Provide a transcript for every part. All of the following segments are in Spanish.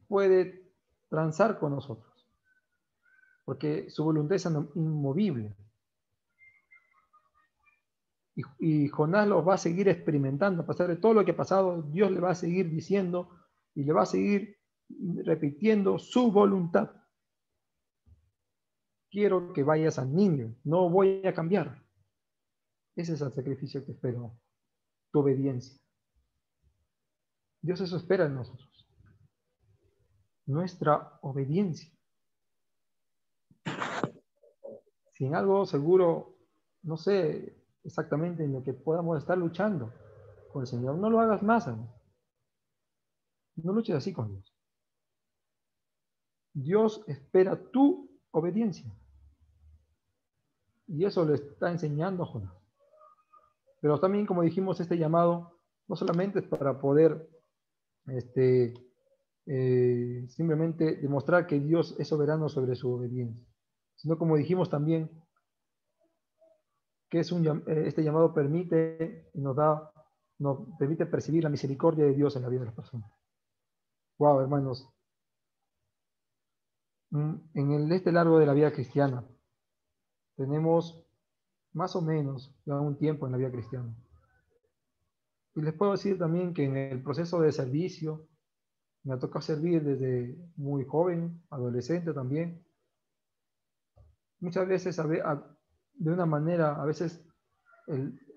puede transar con nosotros, porque su voluntad es inmovible. Y Jonás lo va a seguir experimentando, a pesar de todo lo que ha pasado, Dios le va a seguir diciendo y le va a seguir repitiendo su voluntad. Quiero que vayas a Nínive, no voy a cambiar. Ese es el sacrificio que espero, tu obediencia. Dios eso espera de nosotros. Nuestra obediencia. Si en algo seguro, no sé exactamente en lo que podamos estar luchando con el Señor, no lo hagas más, hermano. No luches así con Dios. Dios espera tu obediencia. Y eso le está enseñando a Jonás. Pero también, como dijimos, este llamado no solamente es para poder simplemente demostrar que Dios es soberano sobre su obediencia, sino como dijimos también, que este llamado permite y nos permite percibir la misericordia de Dios en la vida de las personas. Wow, hermanos. En este largo de la vida cristiana, tenemos más o menos ya un tiempo en la vida cristiana. Y les puedo decir también que en el proceso de servicio, me ha tocado servir desde muy joven, adolescente también. Muchas veces, de una manera, a veces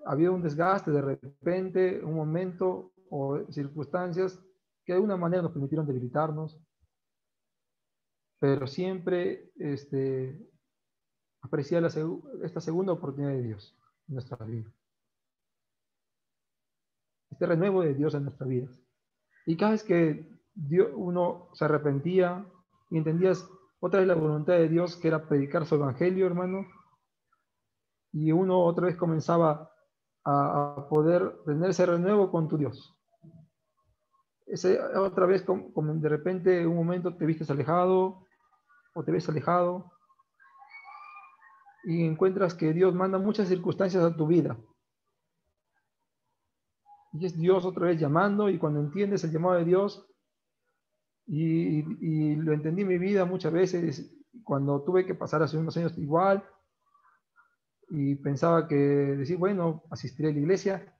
ha habido un desgaste de repente, un momento o circunstancias que de alguna manera nos permitieron debilitarnos, pero siempre apreciar esta segunda oportunidad de Dios en nuestra vida. Este renuevo de Dios en nuestras vidas. Y cada vez que uno se arrepentía y entendías otra vez la voluntad de Dios, que era predicar su evangelio, hermano, y uno otra vez comenzaba a poder tener ese renuevo con tu Dios. Otra vez, como de repente, un momento te vistes alejado, o te ves alejado, y encuentras que Dios manda muchas circunstancias a tu vida. Y es Dios otra vez llamando, y cuando entiendes el llamado de Dios, y lo entendí en mi vida muchas veces, cuando tuve que pasar hace unos años igual, y pensaba que decir, bueno, asistiré a la iglesia,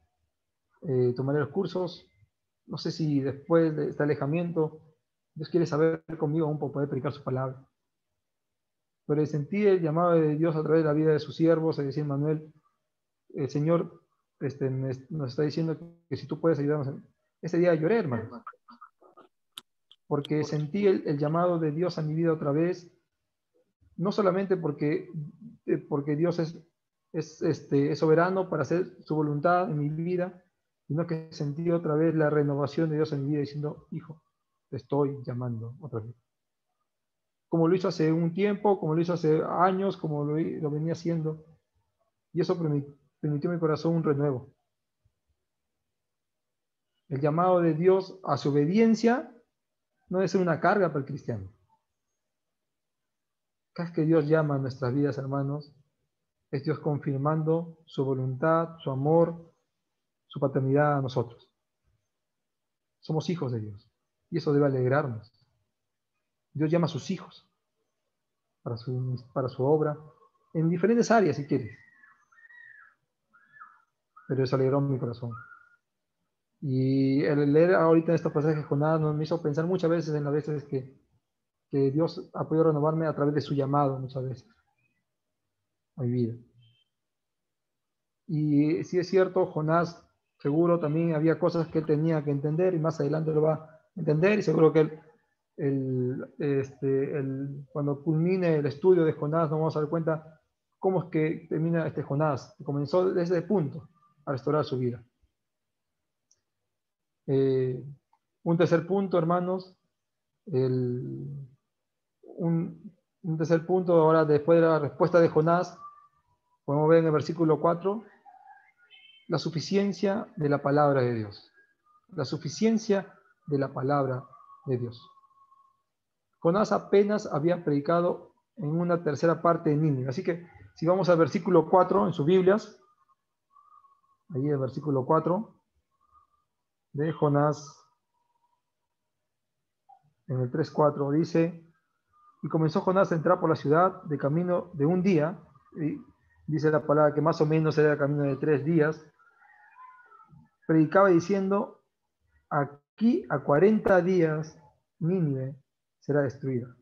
tomaré los cursos, no sé si después de este alejamiento, Dios quiere saber conmigo aún para poder predicar su palabra. Pero sentí el llamado de Dios a través de la vida de sus siervos, es decir, Manuel, el Señor nos está diciendo que si tú puedes ayudarnos. Ese día lloré, hermano, porque sentí el llamado de Dios a mi vida otra vez, no solamente porque Dios es soberano para hacer su voluntad en mi vida, sino que sentí otra vez la renovación de Dios en mi vida diciendo, hijo, te estoy llamando otra vez. Como lo hizo hace un tiempo, como lo hizo hace años, como lo venía haciendo. Y eso permitió en mi corazón un renuevo. El llamado de Dios a su obediencia no debe ser una carga para el cristiano. Cada vez que Dios llama a nuestras vidas, hermanos, es Dios confirmando su voluntad, su amor, su paternidad a nosotros. Somos hijos de Dios. Y eso debe alegrarnos. Dios llama a sus hijos para su obra, en diferentes áreas, si quieres. Pero eso alegró mi corazón. Y el leer ahorita estos pasajes con Jonás me hizo pensar muchas veces en las veces que Dios ha podido renovarme a través de su llamado, muchas veces, a mi vida. Y si es cierto, Jonás seguro también había cosas que él tenía que entender y más adelante lo va a entender y seguro que cuando culmine el estudio de Jonás nos vamos a dar cuenta cómo es que termina Jonás, que comenzó desde ese punto a restaurar su vida. Un tercer punto, hermanos, un tercer punto ahora después de la respuesta de Jonás, podemos ver en el versículo 4, la suficiencia de la palabra de Dios. La suficiencia de la palabra de Dios. Jonás apenas había predicado en una tercera parte de Nínive. Así que si vamos al versículo 4 en sus Biblias, ahí el versículo 4 de Jonás en el 3:4 dice, y comenzó Jonás a entrar por la ciudad de camino de un día, y dice la palabra que más o menos era el camino de 3 días, predicaba diciendo, aquí a 40 días Nínive será destruida.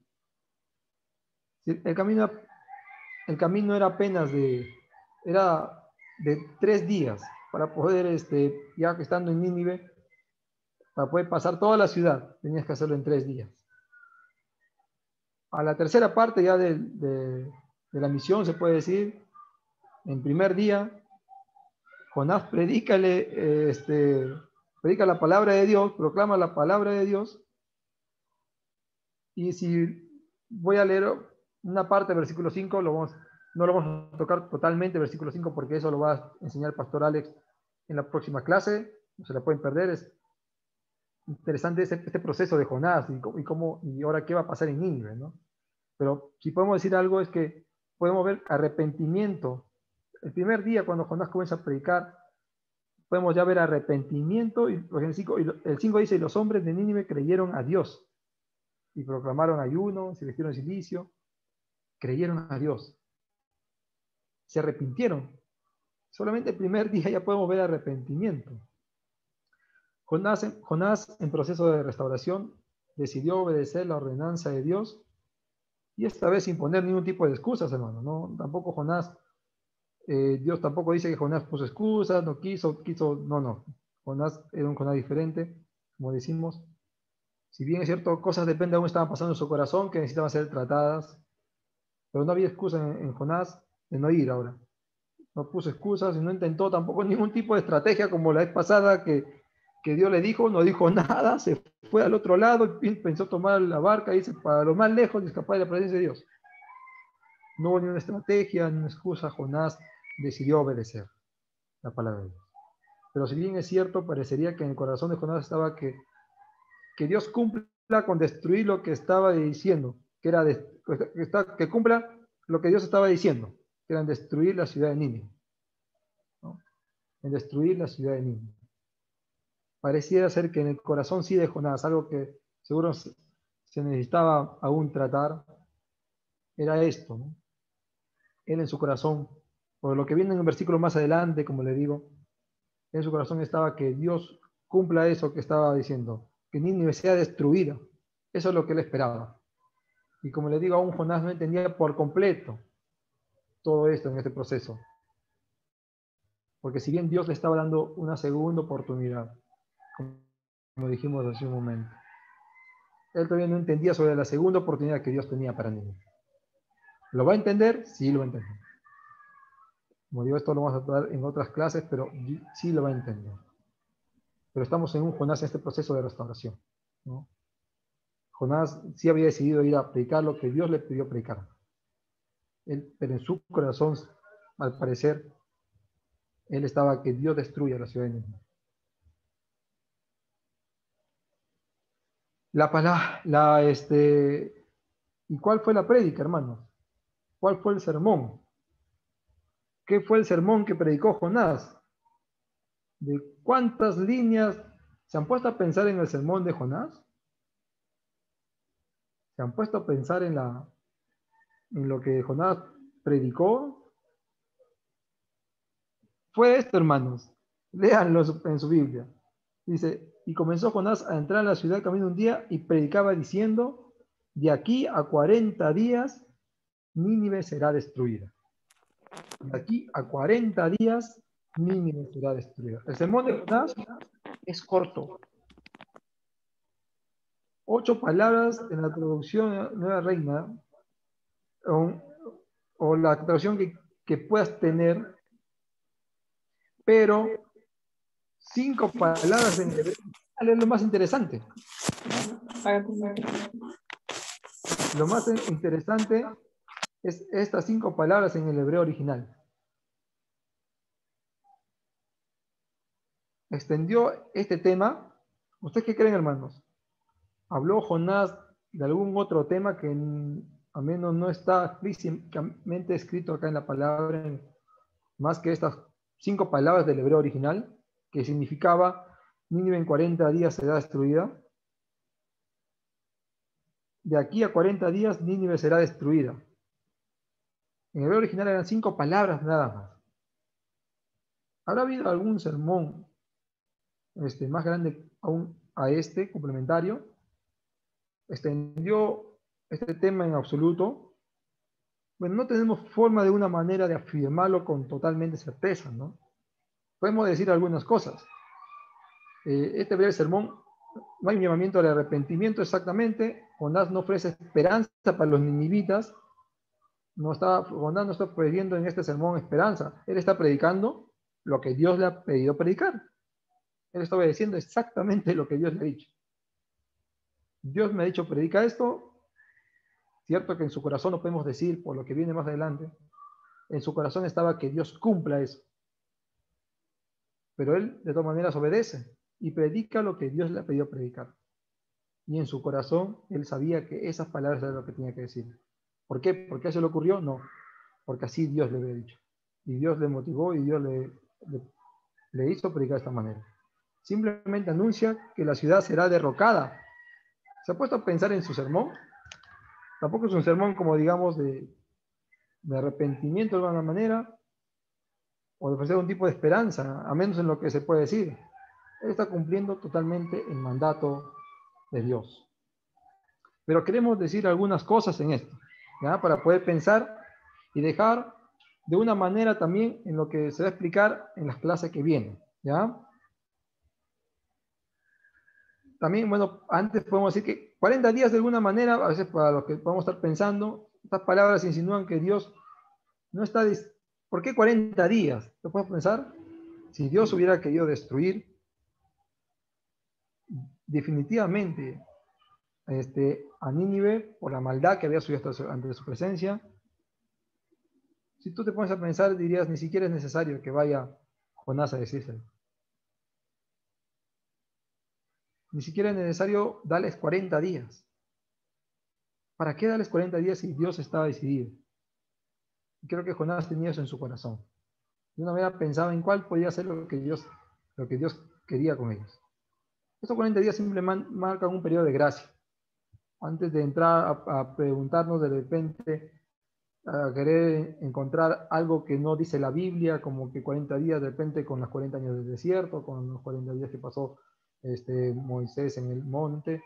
El camino era apenas era de 3 días para poder, ya que estando en Nínive, para poder pasar toda la ciudad, tenías que hacerlo en 3 días. A la tercera parte ya de la misión, se puede decir, en primer día, Jonás predica la palabra de Dios, proclama la palabra de Dios, y si voy a leer una parte del versículo 5, no lo vamos a tocar totalmente, versículo 5, porque eso lo va a enseñar el pastor Alex en la próxima clase, no se la pueden perder, es interesante este proceso de Jonás y ahora qué va a pasar en Nínive, ¿no? Pero si podemos decir algo es que podemos ver arrepentimiento. El primer día cuando Jonás comienza a predicar, podemos ya ver arrepentimiento, y el 5 dice, y los hombres de Nínive creyeron a Dios, y proclamaron ayuno, se vistieron de silicio, creyeron a Dios, se arrepintieron. Solamente el primer día ya podemos ver arrepentimiento. Jonás, en proceso de restauración, decidió obedecer la ordenanza de Dios, y esta vez sin poner ningún tipo de excusas, hermano. ¿No? Tampoco Jonás, Dios tampoco dice que Jonás puso excusas, no quiso, no. Jonás era un Jonás diferente, como decimos. Si bien es cierto, cosas depende de cómo estaban pasando en su corazón, que necesitaban ser tratadas, pero no había excusa en Jonás de no ir ahora. No puso excusas y no intentó tampoco ningún tipo de estrategia como la vez pasada que Dios le dijo, no dijo nada, se fue al otro lado y pensó tomar la barca y irse para lo más lejos y escapar de la presencia de Dios. No hubo ni una estrategia, ni una excusa, Jonás decidió obedecer la palabra de Dios. Pero si bien es cierto, parecería que en el corazón de Jonás estaba que Dios cumpla con destruir lo que estaba diciendo, que cumpla lo que Dios estaba diciendo, que era en destruir la ciudad de Nínive, ¿no? En destruir la ciudad de Nínive. Pareciera ser que en el corazón sí de Jonás, algo que seguro se necesitaba aún tratar, era esto, ¿no? Él en su corazón, por lo que viene en un versículo más adelante, como le digo, en su corazón estaba que Dios cumpla eso que estaba diciendo, que Nínive sea destruida. Eso es lo que él esperaba. Y como le digo, aún Jonás no entendía por completo todo esto en este proceso. Porque si bien Dios le estaba dando una segunda oportunidad, como dijimos hace un momento, él todavía no entendía sobre la segunda oportunidad que Dios tenía para Nínive. ¿Lo va a entender? Sí, lo va a entender. Como digo, esto lo vamos a tratar en otras clases, pero sí lo va a entender. Pero estamos en un Jonás en este proceso de restauración, ¿no? Jonás sí había decidido ir a predicar lo que Dios le pidió predicar. Pero en su corazón, al parecer, él estaba que Dios destruya la ciudad de Nínive. ¿Y cuál fue la prédica, hermanos? ¿Cuál fue el sermón? ¿Qué fue el sermón que predicó Jonás? ¿De cuántas líneas se han puesto a pensar en el sermón de Jonás? ¿Se han puesto a pensar en lo que Jonás predicó? Fue esto, hermanos. Léanlo en su Biblia. Dice, y comenzó Jonás a entrar en la ciudad camino un día y predicaba diciendo, de aquí a 40 días Nínive será destruida. De aquí a 40 días Nínive será destruida. El sermón de Jonás es corto. 8 palabras en la traducción Nueva Reina, o la traducción que puedas tener, pero 5 palabras en hebreo es lo más interesante. Lo más interesante es estas 5 palabras en el hebreo original. Extendió este tema. ¿Ustedes qué creen, hermanos? ¿Habló Jonás de algún otro tema que al menos no está explícitamente escrito acá en la palabra, más que estas 5 palabras del hebreo original, que significaba Nínive en 40 días será destruida? de aquí a 40 días Nínive será destruida. En el hebreo original eran 5 palabras nada más. ¿Habrá habido algún sermón más grande aún a este, complementario? ¿Extendió este tema en absoluto? Bueno, no tenemos forma de una manera de afirmarlo con totalmente certeza, ¿no? Podemos decir algunas cosas. Este breve sermón, no hay un llamamiento al arrepentimiento exactamente. Jonás no ofrece esperanza para los ninivitas. Jonás no está pidiendo en este sermón esperanza. Él está predicando lo que Dios le ha pedido predicar. Él está obedeciendo exactamente lo que Dios le ha dicho. Dios me ha dicho, predica esto. Cierto que en su corazón no podemos decir por lo que viene más adelante. En su corazón estaba que Dios cumpla eso. Pero él de todas maneras obedece y predica lo que Dios le ha pedido predicar. Y en su corazón él sabía que esas palabras eran lo que tenía que decir. ¿Por qué? ¿Por qué se le ocurrió? No, porque así Dios le había dicho. Y Dios le motivó y Dios le hizo predicar de esta manera. Simplemente anuncia que la ciudad será derrocada. ¿Se ha puesto a pensar en su sermón? Tampoco es un sermón como digamos de arrepentimiento de alguna manera, o de ofrecer un tipo de esperanza, a menos en lo que se puede decir. Él está cumpliendo totalmente el mandato de Dios. Pero queremos decir algunas cosas en esto, ¿ya? Para poder pensar y dejar de una manera también en lo que se va a explicar en las clases que vienen, ¿ya? También, bueno, antes podemos decir que 40 días de alguna manera, a veces para lo que podemos estar pensando, estas palabras insinúan que Dios no está... ¿Por qué 40 días? ¿Lo puedes pensar? Si Dios hubiera querido destruir definitivamente a Nínive por la maldad que había subido ante su presencia, si tú te pones a pensar, dirías, ni siquiera es necesario que vaya Jonás a decírselo. Ni siquiera es necesario darles 40 días. ¿Para qué darles 40 días si Dios estaba decidido? Y creo que Jonás tenía eso en su corazón. De una manera pensaba en cuál podía ser lo que Dios quería con ellos. Estos 40 días simplemente marcan un periodo de gracia. Antes de entrar a preguntarnos de repente, a querer encontrar algo que no dice la Biblia, como que 40 días de repente con los 40 años del desierto, con los 40 días que pasó Moisés en el monte,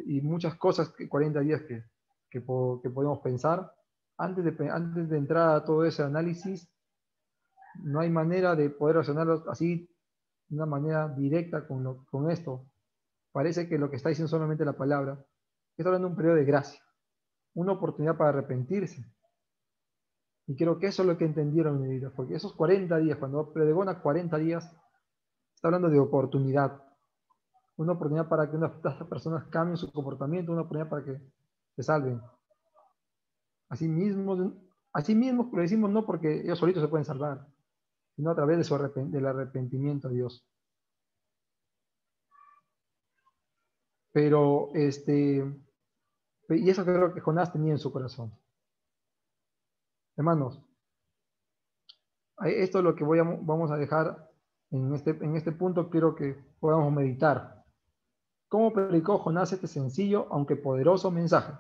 y muchas cosas, 40 días que podemos pensar. Antes de entrar a todo ese análisis, no hay manera de poder relacionarlo así, de una manera directa con esto. Parece que lo que está diciendo solamente la palabra, está hablando de un periodo de gracia, una oportunidad para arrepentirse. Y creo que eso es lo que entendieron en mi vida, porque esos 40 días, cuando pregona 40 días, está hablando de oportunidad. Una oportunidad para que estas personas cambien su comportamiento, una oportunidad para que se salven. Así mismo lo decimos no porque ellos solitos se pueden salvar, sino a través del arrepentimiento a Dios. Pero, y eso creo que Jonás tenía en su corazón. Hermanos, esto es lo que vamos a dejar en este punto, quiero que podamos meditar. ¿Cómo predicó Jonás este sencillo, aunque poderoso mensaje?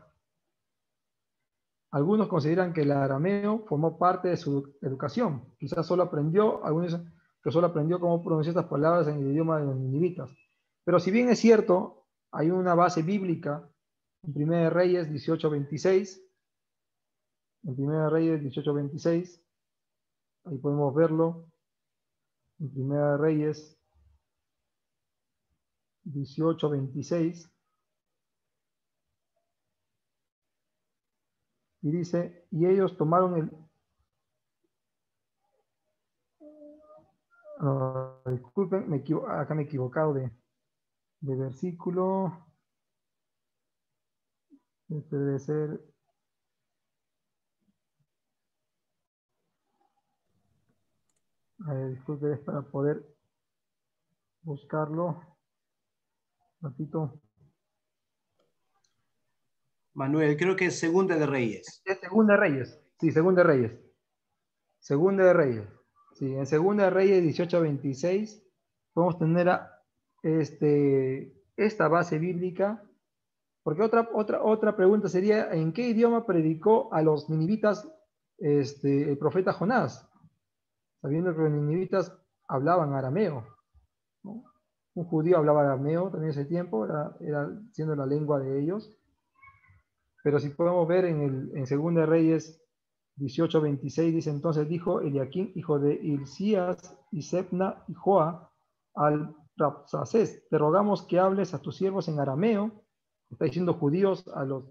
Algunos consideran que el arameo formó parte de su educación. Quizás algunos dicen que solo aprendió cómo pronunciar estas palabras en el idioma de los ninivitas. Pero si bien es cierto, hay una base bíblica en 1 Reyes 18:26. En 1 Reyes 18:26, ahí podemos verlo. En 1 Reyes 18:26. Y dice, y ellos tomaron disculpen, acá me he equivocado de versículo. Este debe ser. Disculpen, es para poder buscarlo. Un ratito. Manuel, creo que es Segunda de Reyes. Es Segunda de Reyes. Sí, Segunda de Reyes. Segunda de Reyes. Sí, en Segunda de Reyes 18:26 podemos tener esta base bíblica Porque otra pregunta sería, ¿en qué idioma predicó a los ninivitas el profeta Jonás? Sabiendo que los ninivitas hablaban arameo, ¿no? Un judío hablaba arameo también en ese tiempo, era siendo la lengua de ellos. Pero si podemos ver en 2 Reyes 18:26, dice: entonces dijo Eliaquín, hijo de Hilcías, y Sebna y Joa, al Rabsacés: te rogamos que hables a tus siervos en arameo. Está diciendo judíos a los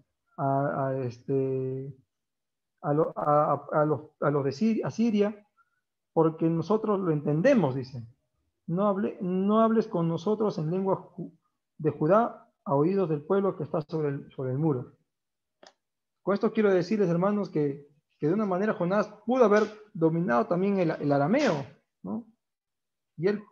de Siria, porque nosotros lo entendemos, dice. No hables con nosotros en lengua de Judá a oídos del pueblo que está sobre el muro. Con esto quiero decirles, hermanos, que de una manera Jonás pudo haber dominado también el arameo, ¿no? Y él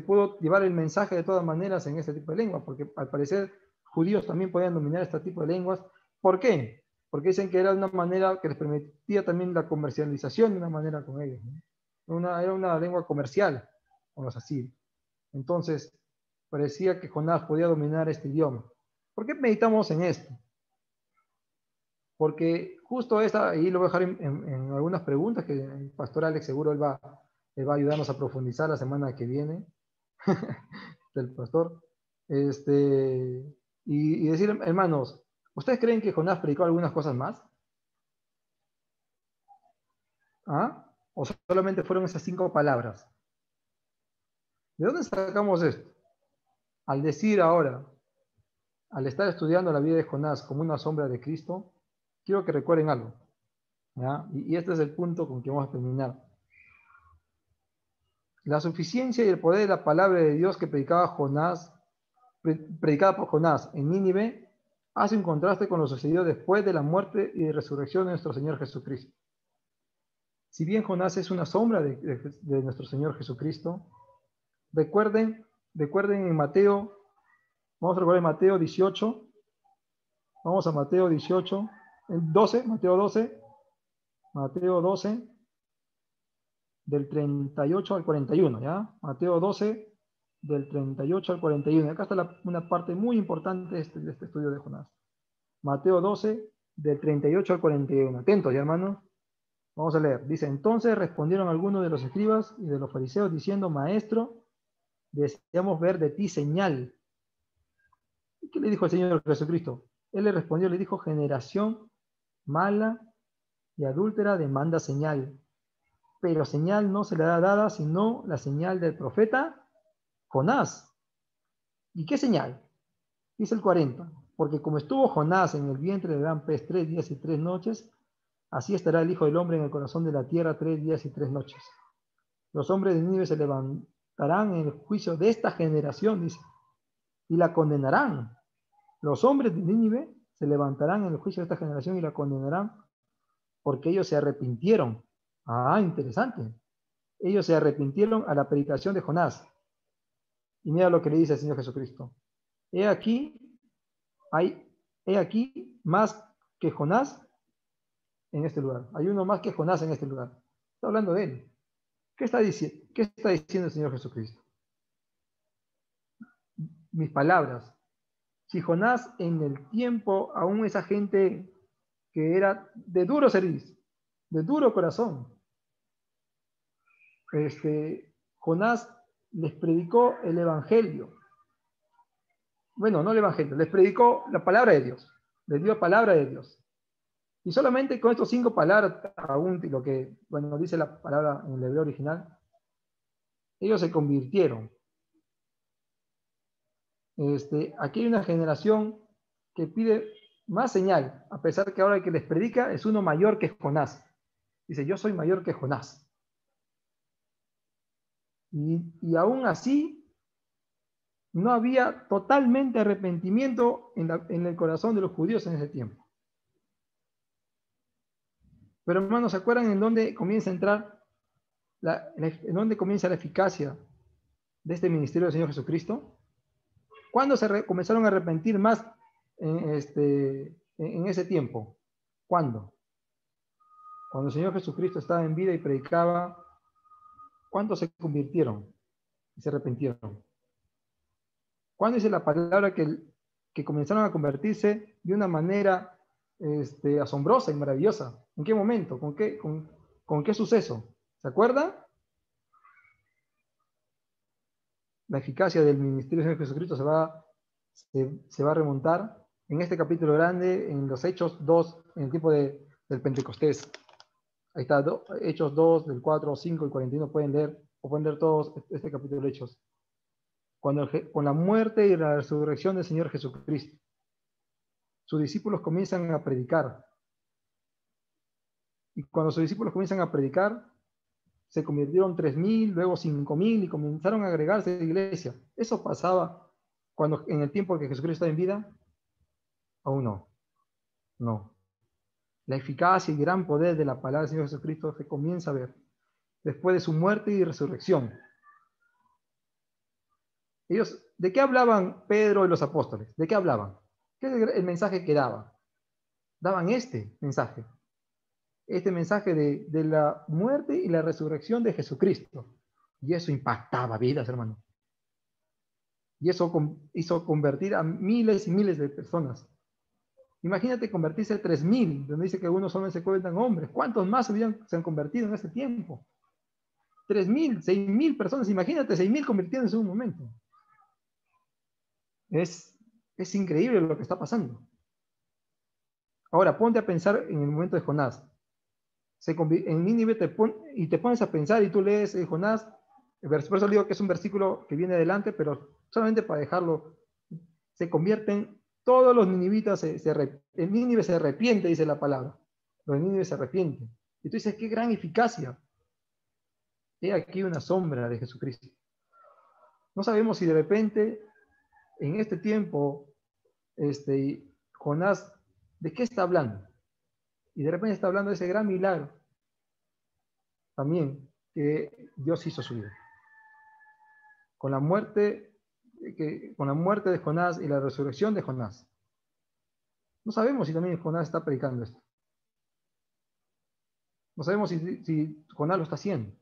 pudo llevar el mensaje de todas maneras en este tipo de lengua, porque al parecer judíos también podían dominar este tipo de lenguas. ¿Por qué? Porque dicen que era una manera que les permitía también la comercialización de una manera con ellos, ¿no? Era una lengua comercial con los asirios. Entonces, parecía que Jonás podía dominar este idioma. ¿Por qué meditamos en esto? Porque justo ahí lo voy a dejar en algunas preguntas que el pastor Alex seguro él va a ayudarnos a profundizar la semana que viene, del pastor. Y decir, hermanos, ¿ustedes creen que Jonás predicó algunas cosas más? ¿Ah? ¿O solamente fueron esas 5 palabras? ¿De dónde sacamos esto? Al decir ahora, al estar estudiando la vida de Jonás como una sombra de Cristo, quiero que recuerden algo, ¿ya? Y este es el punto con que vamos a terminar. La suficiencia y el poder de la palabra de Dios que predicada por Jonás en Nínive hace un contraste con lo sucedido después de la muerte y resurrección de nuestro Señor Jesucristo. Si bien Jonás es una sombra de nuestro Señor Jesucristo, recuerden en Mateo, vamos a recordar en Mateo 18, vamos a Mateo 18, Mateo 12, del 38 al 41, ¿ya? Mateo 12, del 38 al 41. Acá está una parte muy importante de este estudio de Jonás. Mateo 12, del 38 al 41. Atentos, ya, hermanos. Vamos a leer. Dice: entonces respondieron algunos de los escribas y de los fariseos diciendo: Maestro, deseamos ver de ti señal. ¿Y qué le dijo el Señor Jesucristo? Él le respondió, le dijo: generación mala y adúltera demanda señal, pero señal no se le da dada sino la señal del profeta Jonás. ¿Y qué señal? Dice el 40: porque como estuvo Jonás en el vientre del gran pez 3 días y 3 noches, así estará el Hijo del Hombre en el corazón de la tierra 3 días y 3 noches. Los hombres de Nínive se levantarán en el juicio de esta generación, dice, y la condenarán. Los hombres de Nínive se levantarán en el juicio de esta generación y la condenarán porque ellos se arrepintieron. Ah, interesante. Ellos se arrepintieron a la predicación de Jonás. Y mira lo que le dice el Señor Jesucristo. He aquí más que Jonás en este lugar. Hay uno más que Jonás en este lugar. Está hablando de él. ¿Qué está diciendo el Señor Jesucristo? Mis palabras. Si Jonás en el tiempo, aún esa gente que era de duro servicio, de duro corazón, Jonás les predicó el evangelio. Bueno, no el evangelio, les predicó la palabra de Dios. Les dio palabra de Dios. Y solamente con estos 5 palabras, aún lo que, bueno, dice la palabra en el hebreo original, ellos se convirtieron. Aquí hay una generación que pide más señal, a pesar que ahora el que les predica es uno mayor que Jonás. Dice: yo soy mayor que Jonás. Y aún así, no había totalmente arrepentimiento en el corazón de los judíos en ese tiempo. Pero hermanos, ¿se acuerdan en dónde comienza a entrar, en dónde comienza la eficacia de este ministerio del Señor Jesucristo? ¿Cuándo comenzaron a arrepentir más en ese tiempo? ¿Cuándo? Cuando el Señor Jesucristo estaba en vida y predicaba, ¿cuántos se convirtieron y se arrepintieron? ¿Cuándo dice la palabra que que comenzaron a convertirse de una manera asombrosa y maravillosa. ¿En qué momento? ¿Con qué suceso? ¿Se acuerdan? La eficacia del ministerio del Señor Jesucristo se va a remontar en este capítulo grande, en los Hechos 2, en el tiempo del Pentecostés. Ahí está, Hechos 2, del 4, 5 y 41, pueden leer todos este capítulo de Hechos. Con la muerte y la resurrección del Señor Jesucristo, sus discípulos comienzan a predicar. Y cuando sus discípulos comienzan a predicar, se convirtieron 3.000, luego 5.000 y comenzaron a agregarse a la iglesia. ¿Eso pasaba en el tiempo que Jesucristo estaba en vida? Aún no. No. La eficacia y gran poder de la palabra del Señor Jesucristo se comienza a ver después de su muerte y resurrección. Ellos, ¿de qué hablaban Pedro y los apóstoles? ¿De qué hablaban? ¿Qué es el mensaje que daban? Daban este mensaje de la muerte y la resurrección de Jesucristo. Y eso impactaba vidas, hermano. Y eso hizo convertir a miles y miles de personas. Imagínate convertirse a 3.000, donde dice que algunos hombres se cuentan hombres. ¿Cuántos más se han convertido en ese tiempo? 3.000, 6.000 personas. Imagínate 6.000 convirtiéndose en un momento. Es increíble lo que está pasando. Ahora, ponte a pensar en el momento de Jonás. En Nínive te pones a pensar y tú lees Jonás. Por eso digo que es un versículo que viene adelante, pero solamente para dejarlo. Se convierten todos los ninivitas, en Nínive se arrepiente, dice la palabra. Los Nínive se arrepienten. Y tú dices, qué gran eficacia. He aquí una sombra de Jesucristo. No sabemos si de repente, en este tiempo, Jonás, ¿de qué está hablando? Y de repente está hablando de ese gran milagro también que Dios hizo su vida. Con la muerte de Jonás y la resurrección de Jonás. No sabemos si también Jonás está predicando esto. No sabemos si Jonás lo está haciendo.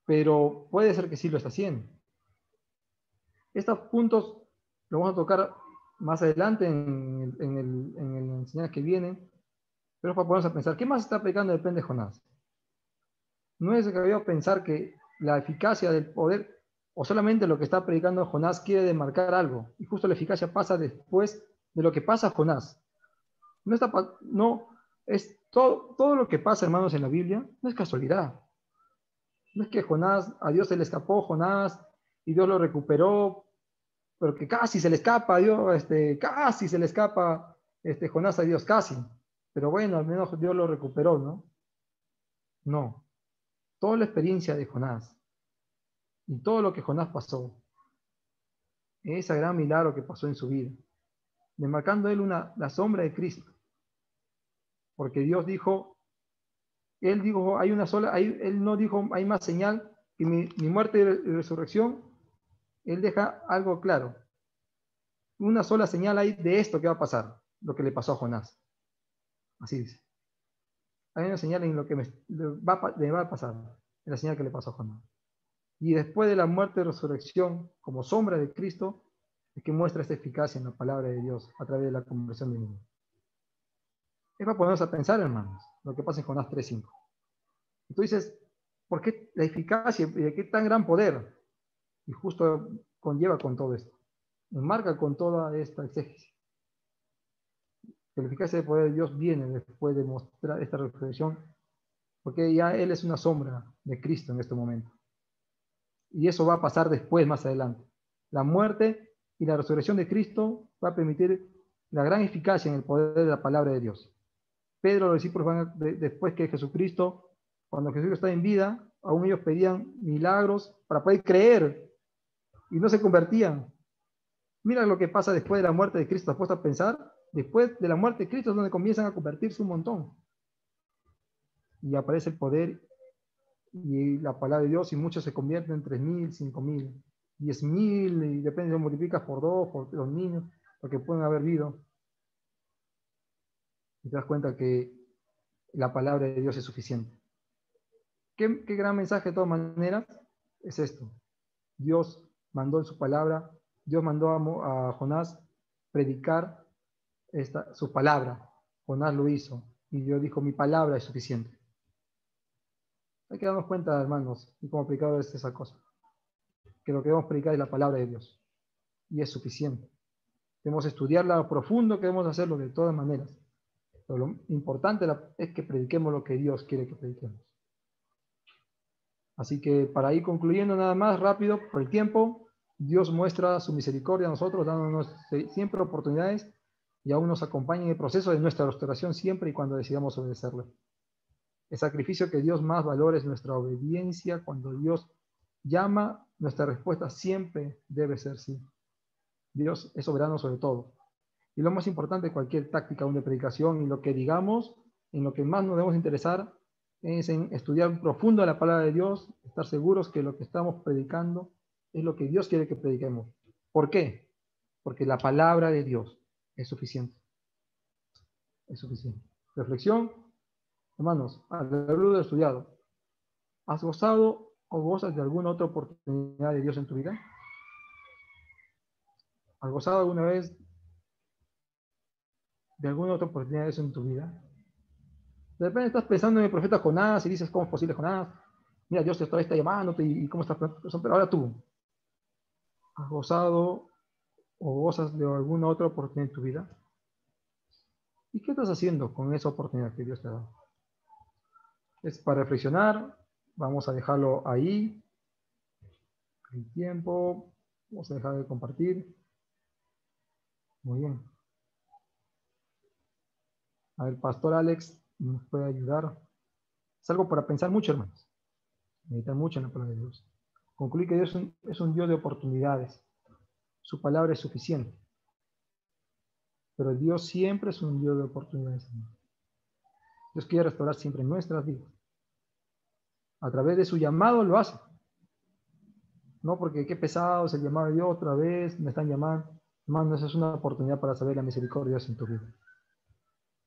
Pero puede ser que sí lo está haciendo. Estos puntos los vamos a tocar más adelante en el enseñanza que viene. Pero para ponernos a pensar, ¿qué más está predicando el plan de Jonás? No es que voy a pensar que la eficacia del poder, o solamente lo que está predicando Jonás quiere demarcar algo, y justo la eficacia pasa después de lo que pasa a Jonás. No es todo lo que pasa, hermanos, en la Biblia, no es casualidad. No es que a Dios se le escapó Jonás y Dios lo recuperó, pero que casi se le escapa a Dios, casi se le escapa Jonás a Dios, casi. Pero bueno, al menos Dios lo recuperó, ¿no? No. Toda la experiencia de Jonás y todo lo que Jonás pasó, ese gran milagro que pasó en su vida, demarcando él la sombra de Cristo. Porque Dios dijo, él dijo, hay una sola, él no dijo, hay más señal que mi muerte y resurrección. Él deja algo claro. Una sola señal hay de esto que va a pasar, lo que le pasó a Jonás. Así dice. Hay una señal en lo que le va a pasar, en la señal que le pasó a Jonás. Y después de la muerte y resurrección, como sombra de Cristo, es que muestra esta eficacia en la palabra de Dios a través de la conversión de niños. Es para ponernos a pensar, hermanos, lo que pasa en Jonás 3:5. Y tú dices, ¿por qué la eficacia y de qué tan gran poder? Y justo conlleva con todo esto. Enmarca con toda esta exégesis. Que la eficacia del poder de Dios viene después de mostrar esta resurrección, porque ya Él es una sombra de Cristo en este momento. Y eso va a pasar después, más adelante. La muerte y la resurrección de Cristo va a permitir la gran eficacia en el poder de la palabra de Dios. Pedro, los discípulos después que Jesucristo, cuando Jesucristo está en vida, aún ellos pedían milagros para poder creer y no se convertían. Mira lo que pasa después de la muerte de Cristo. ¿Te has puesto a pensar? Después de la muerte de Cristo es donde comienzan a convertirse un montón. Y aparece el poder y la palabra de Dios y muchos se convierten en 3.000, 5.000, 10.000 y depende, lo multiplicas por 2, por los niños, lo que pueden haber vivido. Y te das cuenta que la palabra de Dios es suficiente. ¿Qué gran mensaje de todas maneras es esto? Dios mandó en su palabra Dios mandó a Jonás predicar su palabra. Jonás lo hizo. Y Dios dijo, mi palabra es suficiente. Hay que darnos cuenta, hermanos, y como predicador es esa cosa. Que lo que debemos predicar es la palabra de Dios. Y es suficiente. Debemos estudiarla a profundo, que debemos hacerlo de todas maneras. Pero lo importante es que prediquemos lo que Dios quiere que prediquemos. Así que para ir concluyendo nada más rápido, por el tiempo, Dios muestra su misericordia a nosotros, dándonos siempre oportunidades y aún nos acompaña en el proceso de nuestra restauración siempre y cuando decidamos obedecerle. El sacrificio que Dios más valora es nuestra obediencia. Cuando Dios llama, nuestra respuesta siempre debe ser sí. Dios es soberano sobre todo. Y lo más importante de cualquier táctica de predicación y lo que digamos, en lo que más nos debemos interesar, es en estudiar profundo la palabra de Dios, estar seguros que lo que estamos predicando es lo que Dios quiere que prediquemos. ¿Por qué? Porque la palabra de Dios es suficiente. Es suficiente. Reflexión, hermanos, al haberlo estudiado, ¿has gozado o gozas de alguna otra oportunidad de Dios en tu vida? ¿Has gozado alguna vez de alguna otra oportunidad de Dios en tu vida? De repente estás pensando en el profeta Jonás y dices, ¿cómo es posible, Jonás? Mira, Dios te está llamándote y cómo estás. Pero ahora tú, ¿has gozado o gozas de alguna otra oportunidad en tu vida? ¿Y qué estás haciendo con esa oportunidad que Dios te ha dado? Es para reflexionar. Vamos a dejarlo ahí. El tiempo. Vamos a dejar de compartir. Muy bien. A ver, Pastor Alex nos puede ayudar. Es algo para pensar mucho, hermanos. Meditar mucho en la palabra de Dios. Concluir que Dios es un Dios de oportunidades. Su palabra es suficiente. Pero Dios siempre es un Dios de oportunidades. Dios quiere restaurar siempre nuestras vidas. A través de su llamado lo hace. No porque qué pesado es el llamado de Dios, otra vez me están llamando. Hermano, esa es una oportunidad para saber la misericordia de Dios en tu vida.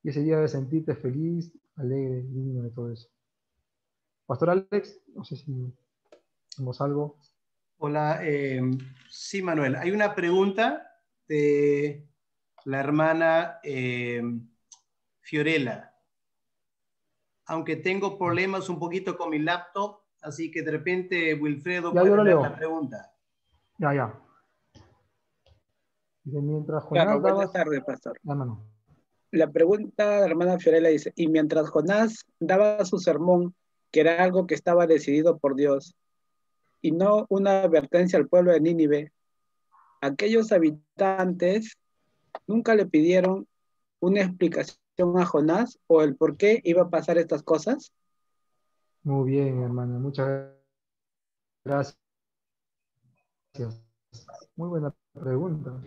Y ese día de sentirte feliz, alegre, digno de todo eso. Pastor Alex, no sé si tenemos algo. Hola, sí, Manuel. Hay una pregunta de la hermana Fiorella. Aunque tengo problemas un poquito con mi laptop, así que de repente Wilfredo Ya, yo puede lo leer la leo. pregunta. Ya. Dice, mientras Claro, Jonás buenas dabas tardes, pastor. la mano. La pregunta de la hermana Fiorella dice, y mientras Jonás daba su sermón, que era algo que estaba decidido por Dios, y no una advertencia al pueblo de Nínive, aquellos habitantes nunca le pidieron una explicación a Jonás o el por qué iba a pasar estas cosas. Muy bien, hermana. Muchas gracias. Muy buena pregunta.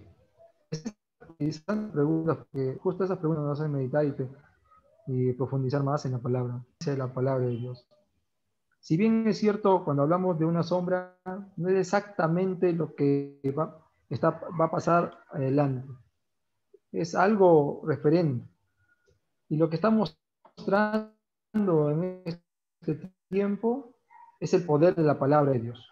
Y esas preguntas, porque justo esas preguntas nos hacen meditar y profundizar más en la palabra, de Dios. Si bien es cierto, cuando hablamos de una sombra, no es exactamente lo que va a pasar adelante. Es algo referente. Y lo que está mostrando en este tiempo es el poder de la palabra de Dios.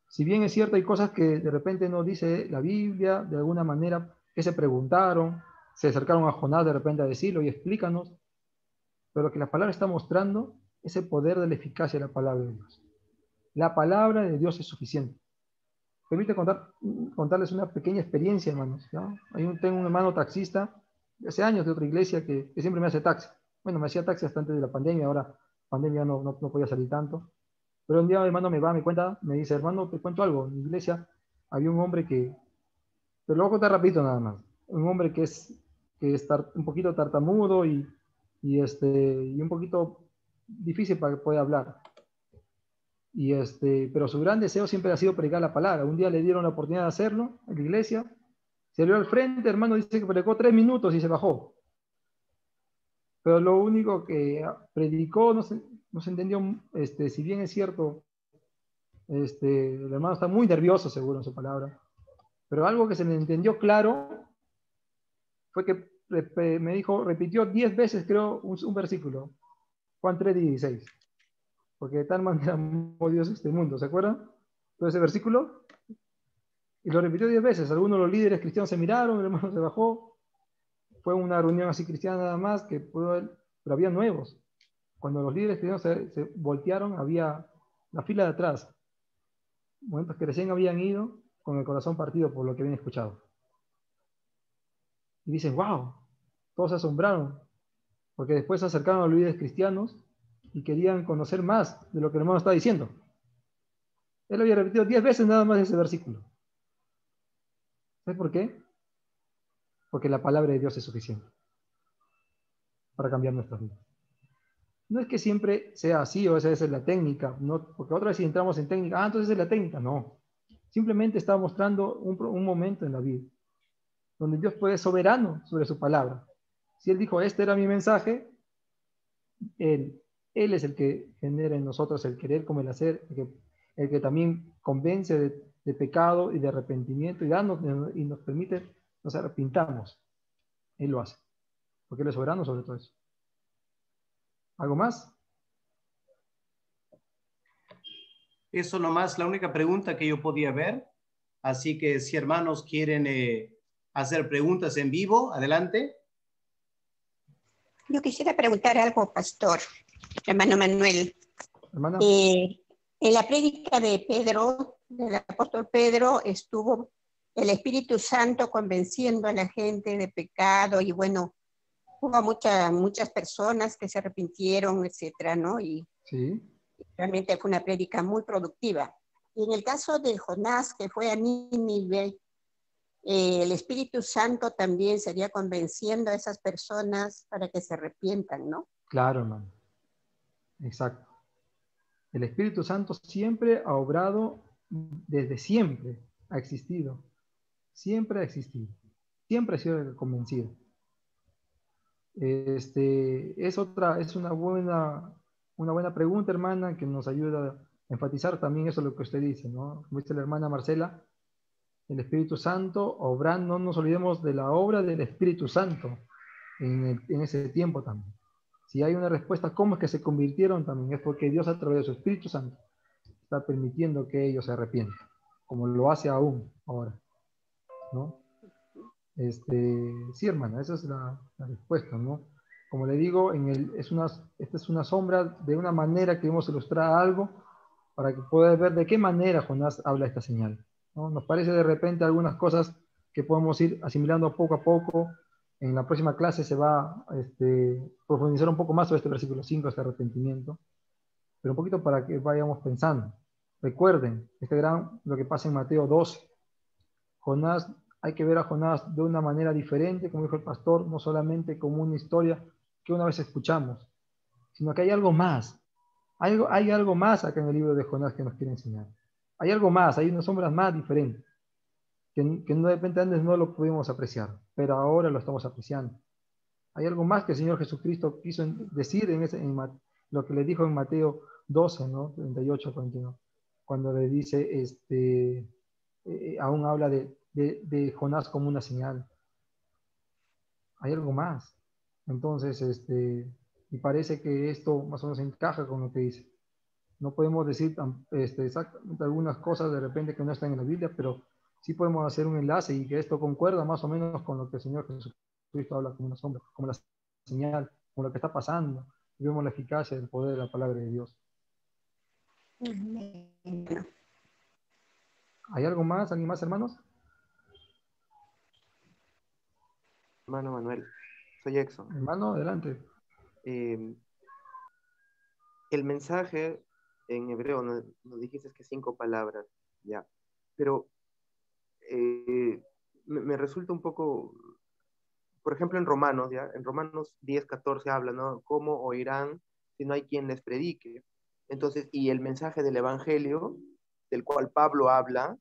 Si bien es cierto, hay cosas que de repente no dice la Biblia, de alguna manera, que se preguntaron, se acercaron a Jonás de repente a decirlo y explícanos, pero lo que la palabra está mostrando es el poder de la eficacia de la palabra de Dios. La palabra de Dios es suficiente. Permite contarles una pequeña experiencia, hermanos. ¿No? Tengo un hermano taxista de hace años de otra iglesia que siempre me hace taxi. Bueno, me hacía taxi hasta antes de la pandemia, ahora pandemia no podía salir tanto. Pero un día mi hermano me cuenta, me dice, hermano, te cuento algo. En mi iglesia había un hombre te lo voy a contar rapidito nada más. Un hombre que es un poquito tartamudo y un poquito difícil para que pueda hablar. Pero su gran deseo siempre ha sido predicar la palabra. Un día le dieron la oportunidad de hacerlo en la iglesia. Se salió al frente, hermano, dice que predicó 3 minutos y se bajó. Pero lo único que predicó no se entendió, si bien es cierto, el hermano está muy nervioso seguro en su palabra, pero algo que se le entendió claro fue que me dijo, repitió 10 veces creo un versículo, Juan 3:16, porque de tal manera amó Dios este mundo, ¿se acuerdan? Todo ese versículo, Y lo repitió 10 veces. Algunos de los líderes cristianos se miraron, el hermano se bajó. Fue una reunión así cristiana nada más, pero había nuevos. Cuando los líderes cristianos se voltearon, había la fila de atrás. Momentos que recién habían ido con el corazón partido por lo que habían escuchado. Y dicen, wow, todos se asombraron, porque después se acercaron a los líderes cristianos y querían conocer más de lo que el hermano estaba diciendo. Él había repetido 10 veces nada más ese versículo. ¿Sabes por qué? Porque la palabra de Dios es suficiente para cambiar nuestras vidas. No es que siempre sea así o esa es la técnica, no, porque otra vez si entramos en técnica, entonces es la técnica. No. Simplemente está mostrando un momento en la vida donde Dios puede ser soberano sobre su palabra. Si Él dijo, este era mi mensaje, Él es el que genera en nosotros el querer como el hacer, el que también convence de pecado y de arrepentimiento y nos permite, nos arrepintamos. Él lo hace, porque Él es soberano sobre todo eso. ¿Algo más? Eso nomás, la única pregunta que yo podía ver. Así que si hermanos quieren hacer preguntas en vivo, adelante. Yo quisiera preguntar algo, pastor, hermano Manuel. Hermana. En la prédica de Pedro, del apóstol Pedro, estuvo el Espíritu Santo convenciendo a la gente de pecado y bueno, hubo muchas personas que se arrepintieron, etcétera, ¿no? Y sí. Realmente fue una prédica muy productiva. Y en el caso de Jonás, que fue a Nínive, el Espíritu Santo también sería convenciendo a esas personas para que se arrepientan, ¿no? Claro, hermano. Exacto. El Espíritu Santo siempre ha obrado, desde siempre ha existido. Siempre ha existido. Siempre ha sido convencido. Es una buena pregunta, hermana, que nos ayuda a enfatizar también eso lo que usted dice, ¿no? Como dice la hermana Marcela, el Espíritu Santo obrando, no nos olvidemos de la obra del Espíritu Santo en ese tiempo también. Si hay una respuesta, ¿cómo es que se convirtieron también? Es porque Dios a través de su Espíritu Santo está permitiendo que ellos se arrepientan, como lo hace aún ahora, ¿no? Sí, hermana, esa es la respuesta, ¿no? Como le digo, esta es una sombra de una manera que queremos ilustrar algo para que puedas ver de qué manera Jonás habla esta señal, ¿no? Nos parece de repente algunas cosas que podemos ir asimilando poco a poco. En la próxima clase se va a profundizar un poco más sobre este versículo 5, este arrepentimiento, pero un poquito para que vayamos pensando. Recuerden, lo que pasa en Mateo 12. Jonás, hay que ver a Jonás de una manera diferente, como dijo el pastor, no solamente como una historia que una vez escuchamos, sino que hay algo más. Hay algo más acá en el libro de Jonás que nos quiere enseñar. Hay algo más, hay unas sombras más diferentes, que no de repente antes no lo pudimos apreciar, pero ahora lo estamos apreciando. Hay algo más que el Señor Jesucristo quiso decir lo que le dijo en Mateo 12, ¿no? 38, 41, cuando le dice, aún habla de Jonás como una señal. Hay algo más. Entonces, y parece que esto más o menos encaja con lo que dice. No podemos decir exactamente algunas cosas de repente que no están en la Biblia, pero sí podemos hacer un enlace y que esto concuerda más o menos con lo que el Señor Jesucristo habla como una sombra, como la señal, como lo que está pasando. Y vemos la eficacia del poder de la palabra de Dios. ¿Hay algo más? ¿Alguien más, hermanos? Hermano Manuel, soy Exxon. Hermano, adelante. El mensaje en hebreo, nos dijiste que 5 palabras, ya, pero me resulta un poco, por ejemplo, en Romanos, ¿ya? En Romanos 10:14 habla, ¿no? ¿Cómo oirán si no hay quien les predique? Entonces, y el mensaje del Evangelio, del cual Pablo habla,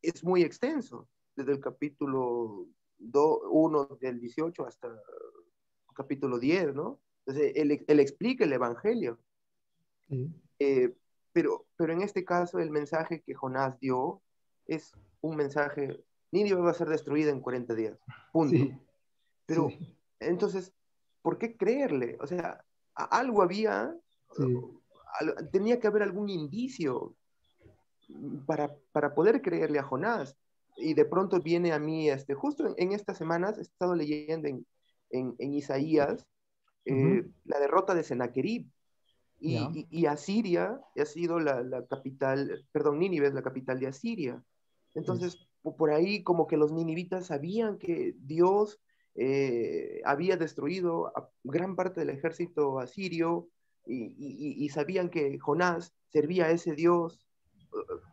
es muy extenso, desde el capítulo 1 del 18 hasta el capítulo 10, ¿no? Entonces, él explica el Evangelio. Sí. Pero en este caso, el mensaje que Jonás dio es un mensaje, Nínive va a ser destruida en 40 días, punto. Sí. Pero, sí. entonces, ¿por qué creerle? O sea, algo había, Sí. tenía que haber algún indicio. para poder creerle a Jonás. Y de pronto viene a mí, justo en estas semanas, he estado leyendo en Isaías la derrota de Sennacherib. Ya. Y Asiria ha sido la capital, perdón, Nínive es la capital de Asiria. Entonces, por ahí como que los ninivitas sabían que Dios había destruido a gran parte del ejército asirio y sabían que Jonás servía a ese Dios.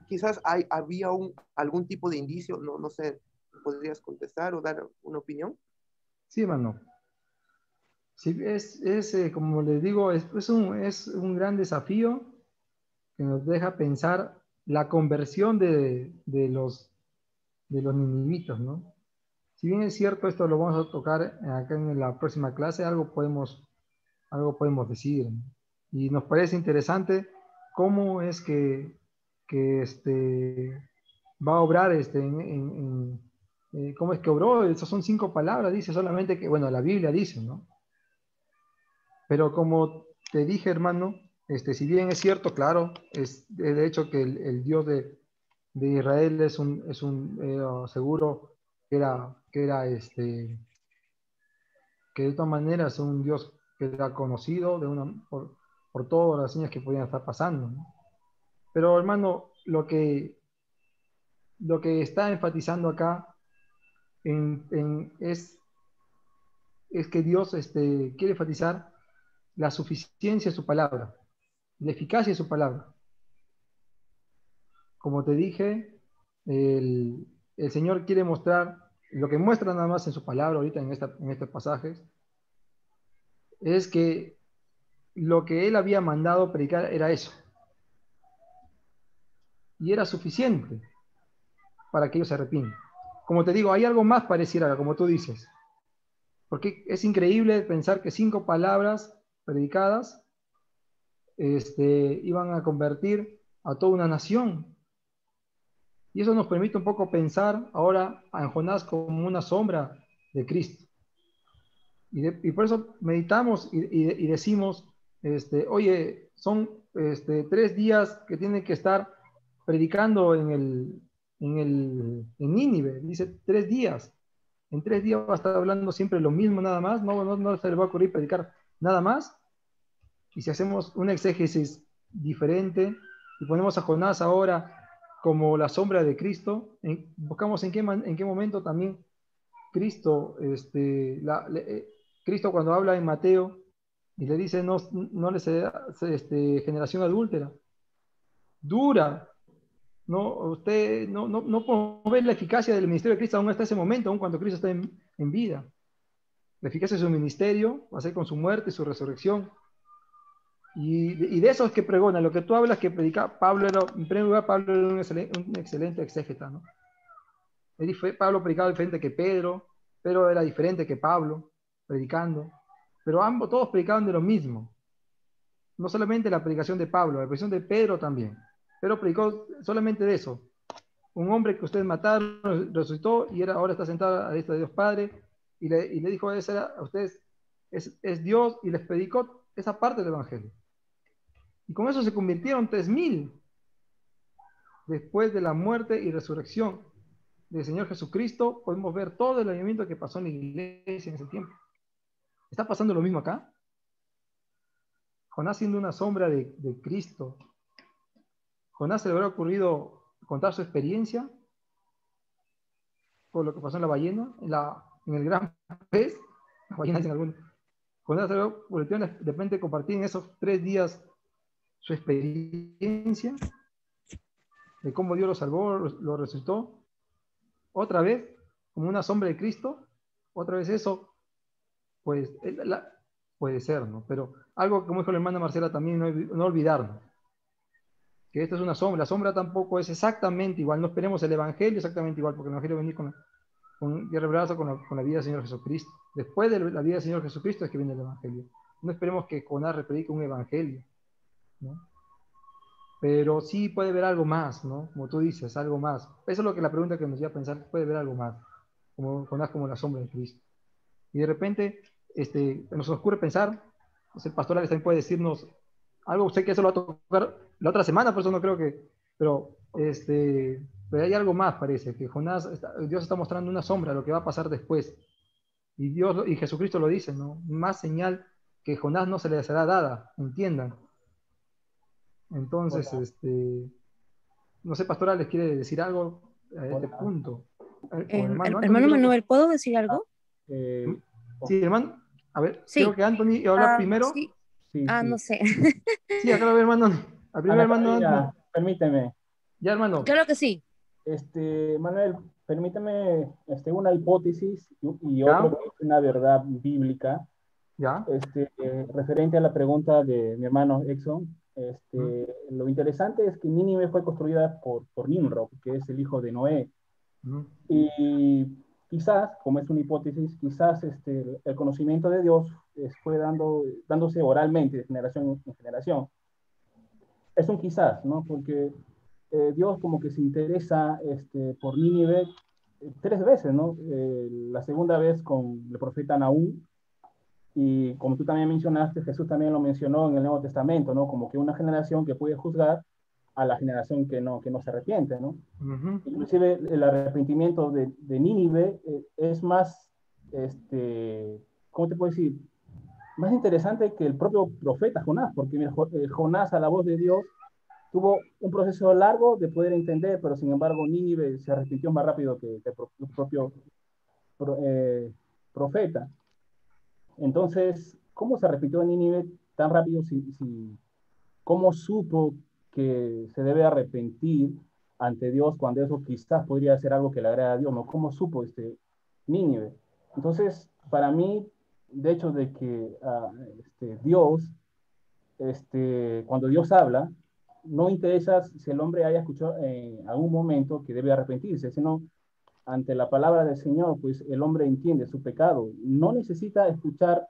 Quizás había algún tipo de indicio, no sé, ¿podrías contestar o dar una opinión? Sí, hermano. Sí, como les digo, es un gran desafío que nos deja pensar la conversión de los ninivitas, ¿no? Si bien es cierto, esto lo vamos a tocar acá en la próxima clase, algo podemos decir, ¿no? Y nos parece interesante cómo es que va a obrar cómo es que obró. Esas son 5 palabras, dice solamente que, bueno, la Biblia dice, ¿no? Pero como te dije, hermano, si bien es cierto, claro, es de hecho que el Dios de Israel es un seguro que de todas maneras es un Dios que era conocido por todas las señas que podían estar pasando, ¿no? Pero hermano, lo que está enfatizando acá es que Dios quiere enfatizar la suficiencia de su palabra, la eficacia de su palabra. Como te dije, el Señor quiere mostrar, lo que muestra nada más en su palabra ahorita en estos pasajes, es que lo que Él había mandado predicar era eso. Y era suficiente para que ellos se arrepientan. Como te digo, hay algo más pareciera, como tú dices. Porque es increíble pensar que 5 palabras predicadas iban a convertir a toda una nación. Y eso nos permite un poco pensar ahora a Jonás como una sombra de Cristo. Y por eso meditamos y decimos, oye, son 3 días que tienen que estar predicando en Nínive. Dice 3 días. En 3 días va a estar hablando siempre lo mismo nada más. No se le va a ocurrir predicar nada más. Y si hacemos una exégesis diferente y ponemos a Jonás ahora como la sombra de Cristo, buscamos en qué momento también Cristo, Cristo cuando habla en Mateo y le dice no les generación adúltera, dura, no, usted no puede ver la eficacia del ministerio de Cristo aún hasta ese momento, aún cuando Cristo está en vida. La eficacia de su ministerio va a ser con su muerte y su resurrección. Y de esos que pregonan, lo que tú hablas que predica, en primer lugar, Pablo era un excelente exégeta, ¿no? Pablo predicaba diferente que Pedro era diferente que Pablo, predicando, pero todos predicaban de lo mismo. No solamente la predicación de Pablo, la predicación de Pedro también. Pedro predicó solamente de eso. Un hombre que ustedes mataron, resucitó y ahora está sentado a la diestra de Dios Padre, y le dijo a ustedes, es Dios, y les predicó esa parte del Evangelio. Y con eso se convirtieron 3,000 después de la muerte y resurrección del Señor Jesucristo. Podemos ver todo el avivamiento que pasó en la iglesia en ese tiempo. ¿Está pasando lo mismo acá? Jonás siendo una sombra de Cristo. Jonás se le habrá ocurrido contar su experiencia por lo que pasó en la ballena, en el gran pez. Las ballenas en algún. Jonás se le habrá ocurrido de repente compartir en esos 3 días su experiencia de cómo Dios lo salvó, lo resucitó. Otra vez, como una sombra de Cristo, otra vez eso, pues puede ser, ¿no? Pero algo como dijo la hermana Marcela también, no olvidarnos, que esto es una sombra. La sombra tampoco es exactamente igual, no esperemos el Evangelio exactamente igual, porque el Evangelio va a venir y revelarse con la vida del Señor Jesucristo. Después de la vida del Señor Jesucristo es que viene el Evangelio. No esperemos que Jonás repredique un Evangelio, ¿no? Pero sí puede haber algo más, ¿no? Como tú dices, algo más. Eso es lo que la pregunta que nos lleva a pensar, puede haber algo más, Jonás como la sombra de Cristo. Y de repente nos ocurre pensar, el pastor Alex también puede decirnos algo, usted que eso lo va a tocar la otra semana, por eso no creo que Pero, pero hay algo más, parece, que Dios está mostrando una sombra de lo que va a pasar después. Y y Jesucristo lo dice, ¿no? Más señal que Jonás no se le será dada, entiendan. Entonces, no sé, pastora, ¿les quiere decir algo a este punto? O hermano Anthony, Hermano creo que... Manuel, ¿puedo decir algo? Sí, hermano, a ver, Sí. creo que Anthony iba a hablar primero. Sí. Sí, sí. No sé. Sí, acá lo ve, hermano. Al primer Ana hermano Anthony. Carolina, permíteme. Ya, hermano. Claro que sí. Manuel, permíteme una hipótesis y ¿Ya? otro que es una verdad bíblica. ¿Ya? Referente a la pregunta de mi hermano Exxon, lo interesante es que Nínive fue construida por Nimrod, que es el hijo de Noé. Y quizás, como es una hipótesis, quizás el conocimiento de Dios fue dándose oralmente de generación en generación. Es un quizás, ¿no? Porque Dios como que se interesa por Nínive 3 veces, ¿no? La segunda vez con el profeta Nahum, y como tú también mencionaste, Jesús también lo mencionó en el Nuevo Testamento, ¿no? Como que una generación que puede juzgar a la generación que no se arrepiente, ¿no? Inclusive el arrepentimiento de Nínive es más, ¿cómo te puedo decir? Más interesante que el propio profeta Jonás, porque mira, Jonás a la voz de Dios tuvo un proceso largo de poder entender, pero sin embargo Nínive se arrepintió más rápido que el propio profeta. Entonces, ¿cómo se arrepintió Nínive tan rápido? ¿Cómo supo que se debe arrepentir ante Dios cuando eso quizás podría ser algo que le agrada a Dios? ¿No? ¿Cómo supo Nínive? Entonces, para mí, de hecho, de que Dios, cuando Dios habla, no interesa si el hombre haya escuchado en algún momento que debe arrepentirse, sino ante la palabra del Señor, pues el hombre entiende su pecado. No necesita escuchar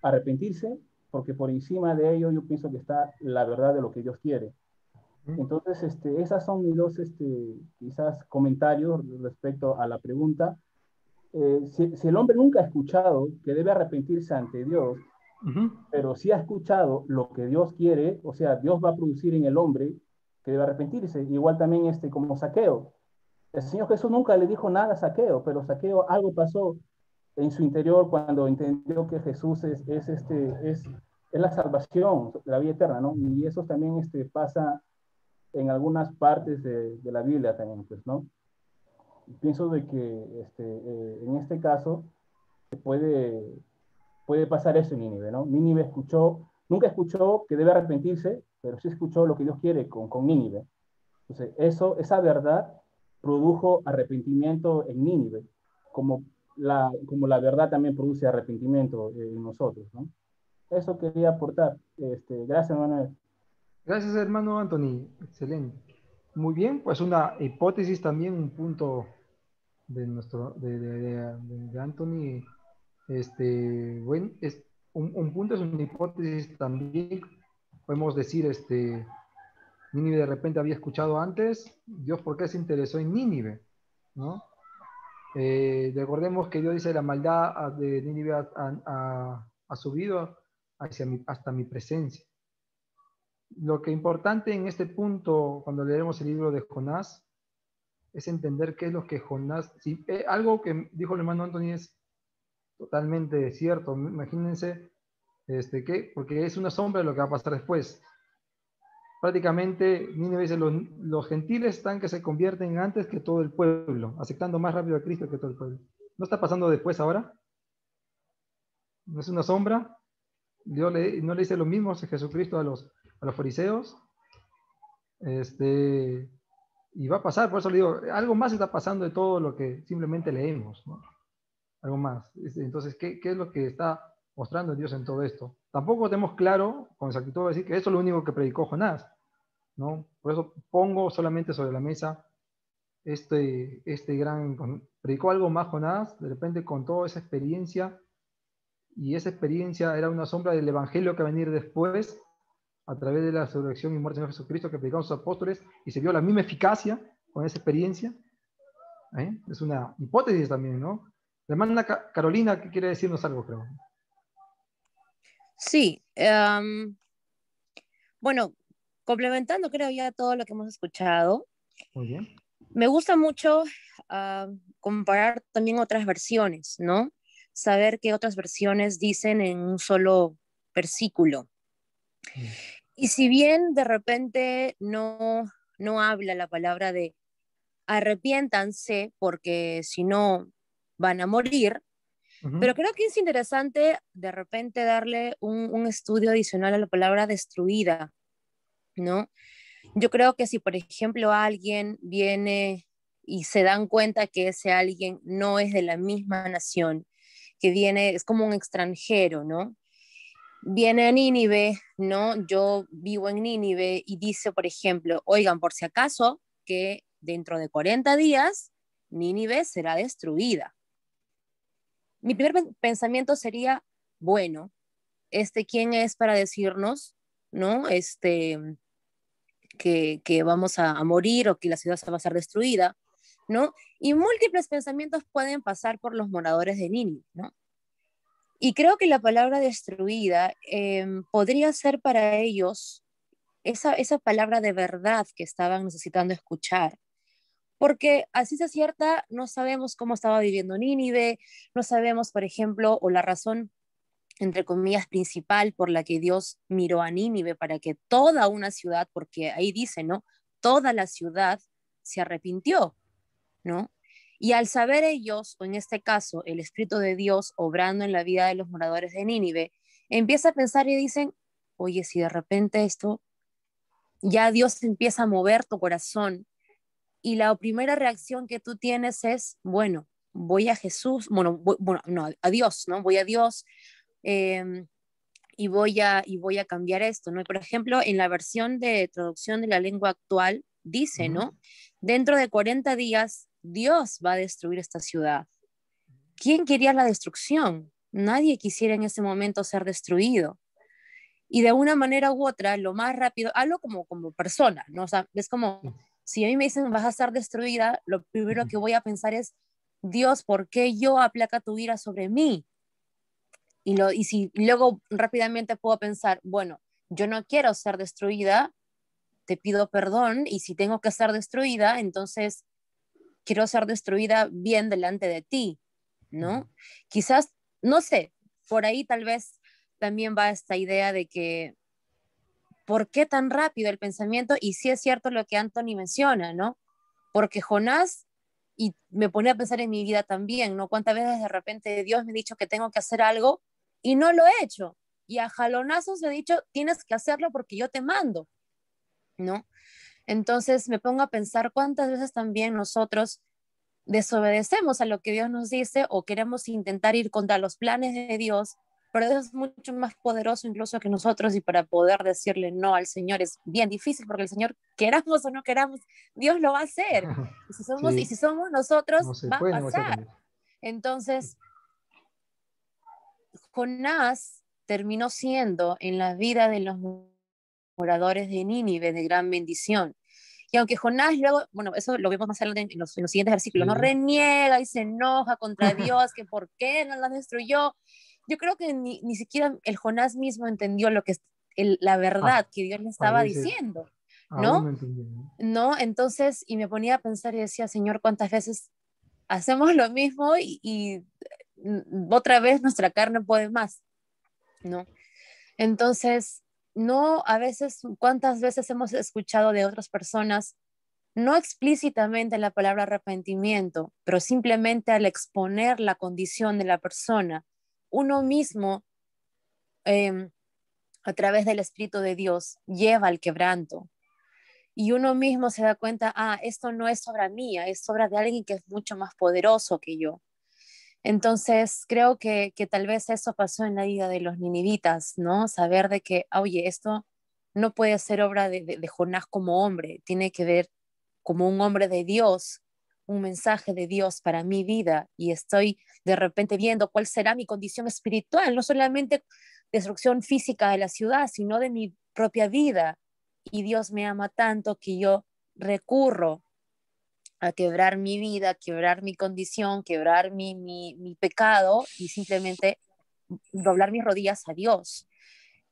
arrepentirse, porque por encima de ello yo pienso que está la verdad de lo que Dios quiere. Entonces, esas son mis dos, quizás, comentarios respecto a la pregunta. Si el hombre nunca ha escuchado que debe arrepentirse ante Dios, pero sí ha escuchado lo que Dios quiere, o sea, Dios va a producir en el hombre que debe arrepentirse.Igual también como Zaqueo. El Señor Jesús nunca le dijo nada a Zaqueo, pero Zaqueo algo pasó en su interior cuando entendió que Jesús es la salvación, la vida eterna, ¿no? Y eso también pasa en algunas partes de la Biblia también, pues, ¿no? Pienso de que en este caso puede pasar eso en Nínive, ¿no? Nínive nunca escuchó que debe arrepentirse, pero sí escuchó lo que Dios quiere con Nínive. Entonces, esa verdad produjo arrepentimiento en Nínive, como la verdad también produce arrepentimiento en nosotros, ¿no? Eso quería aportar. Gracias, Manuel. Gracias, hermano Anthony. Excelente. Muy bien, pues una hipótesis también, un punto de Anthony. Bueno, es un punto, es una hipótesis también. Podemos decir, Nínive de repente había escuchado antes, Dios, ¿por qué se interesó en Nínive? ¿No? Recordemos que Dios dice, la maldad de Nínive ha subido hasta mi presencia. Lo que es importante en este punto, cuando leemos el libro de Jonás, es entender qué es lo que Jonás... algo que dijo el hermano Anthony es totalmente cierto. Imagínense, porque es una sombra de lo que va a pasar después. Prácticamente, Nínive dice, los gentiles están que se convierten antes que todo el pueblo, aceptando más rápido a Cristo que todo el pueblo. ¿No está pasando después ahora? ¿No es una sombra? Dios no le dice lo mismo a Jesucristo a los fariseos. Y va a pasar, por eso le digo, algo más está pasando de todo lo que simplemente leemos, ¿no? Algo más. Entonces, ¿qué es lo que está mostrando Dios en todo esto? Tampoco tenemos claro, con exactitud, decir que eso es lo único que predicó Jonás, ¿no? Por eso pongo solamente sobre la mesa predicó algo más Jonás, de repente con toda esa experiencia, y esa experiencia era una sombra del evangelio que va a venir después, a través de la resurrección y muerte de Jesucristo que predicaron sus apóstoles, y se vio la misma eficacia con esa experiencia. Es una hipótesis también, ¿no? La hermana Carolina, que quiere decirnos algo, creo. Sí. Bueno, complementando, creo, ya todo lo que hemos escuchado, Muy bien. me gusta mucho comparar también otras versiones, ¿no? Saber qué otras versiones dicen en un solo versículo. Mm. Y si bien de repente no habla la palabra de arrepiéntanse porque si no van a morir, Ujú. pero creo que es interesante de repente darle un estudio adicional a la palabra destruida, ¿no? Yo creo que si, por ejemplo, alguien viene y se dan cuenta que ese alguien no es de la misma nación, que viene, es como un extranjero, ¿no? Viene a Nínive, ¿no? Yo vivo en Nínive y dice, por ejemplo, oigan, por si acaso, que dentro de 40 días Nínive será destruida. Mi primer pensamiento sería, bueno, ¿quién es para decirnos, ¿no? Que vamos a morir o que la ciudad se va a ser destruida, ¿no? Y múltiples pensamientos pueden pasar por los moradores de Nínive, ¿no? Y creo que la palabra destruida podría ser para ellos esa palabra de verdad que estaban necesitando escuchar. Porque así se cierta, no sabemos cómo estaba viviendo Nínive, no sabemos, por ejemplo, o la razón, entre comillas, principal por la que Dios miró a Nínive para que toda una ciudad, porque ahí dice, ¿no? Toda la ciudad se arrepintió, ¿no? Y al saber ellos, o en este caso, el Espíritu de Dios obrando en la vida de los moradores de Nínive, empieza a pensar y dicen, oye, si de repente esto, ya Dios empieza a mover tu corazón y la primera reacción que tú tienes es, bueno, voy a Jesús, bueno, no, a Dios, ¿no? Voy a Dios eh, y voy a cambiar esto, ¿no? Y por ejemplo, en la versión de traducción de la lengua actual dice, Ujú. ¿no? Dentro de 40 días Dios va a destruir esta ciudad. ¿Quién quería la destrucción? Nadie quisiera en ese momento ser destruido. Y de una manera u otra, lo más rápido, hablo como persona, ¿no? O sea, es como, Sí. si a mí me dicen vas a estar destruida, lo primero que voy a pensar es, Dios, ¿por qué yo aplaca tu ira sobre mí? Y luego rápidamente puedo pensar, bueno, yo no quiero ser destruida, te pido perdón, y si tengo que ser destruida, entonces quiero ser destruida bien delante de ti, ¿no? Quizás, no sé, por ahí tal vez también va esta idea de que, ¿por qué tan rápido el pensamiento? Y sí es cierto lo que Anthony menciona, ¿no? Porque Jonás, y me ponía a pensar en mi vida también, ¿no? Cuántas veces de repente Dios me ha dicho que tengo que hacer algo y no lo he hecho. Y a jalonazos le he dicho, tienes que hacerlo porque yo te mando, ¿no? Entonces me pongo a pensar cuántas veces también nosotros desobedecemos a lo que Dios nos dice o queremos intentar ir contra los planes de Dios, pero Dios es mucho más poderoso incluso que nosotros y para poder decirle no al Señor es bien difícil porque el Señor, queramos o no queramos, Dios lo va a hacer. Y si Sí, somos nosotros, no se va a puede negociar pasar. con Dios. Entonces, Jonás terminó siendo en la vida de los moradores de Nínive de gran bendición. Y aunque Jonás luego, bueno, eso lo vemos más adelante en los siguientes versículos, no Sí. reniega y se enoja contra Dios, que por qué no las destruyó. Yo creo que ni siquiera el Jonás mismo entendió lo que es la Ah, verdad que Dios le estaba parece, diciendo, aún ¿no? no entendí, ¿no? ¿No? Entonces, y me ponía a pensar y decía, Señor, ¿cuántas veces hacemos lo mismo y otra vez nuestra carne puede más, ¿no? Entonces, no, a veces, ¿cuántas veces hemos escuchado de otras personas, no explícitamente la palabra arrepentimiento, pero simplemente al exponer la condición de la persona, uno mismo, eh, a través del Espíritu de Dios, lleva al quebranto? Y uno mismo se da cuenta, esto no es obra mía, es obra de alguien que es mucho más poderoso que yo. Entonces, creo que tal vez eso pasó en la vida de los ninivitas, ¿no? Saber de que, oye, esto no puede ser obra de Jonás como hombre, tiene que ver como un hombre de Dios, un mensaje de Dios para mi vida, y estoy de repente viendo cuál será mi condición espiritual, no solamente destrucción física de la ciudad, sino de mi propia vida. Y Dios me ama tanto que yo recurro a quebrar mi vida, quebrar mi condición, quebrar mi pecado y simplemente doblar mis rodillas a Dios.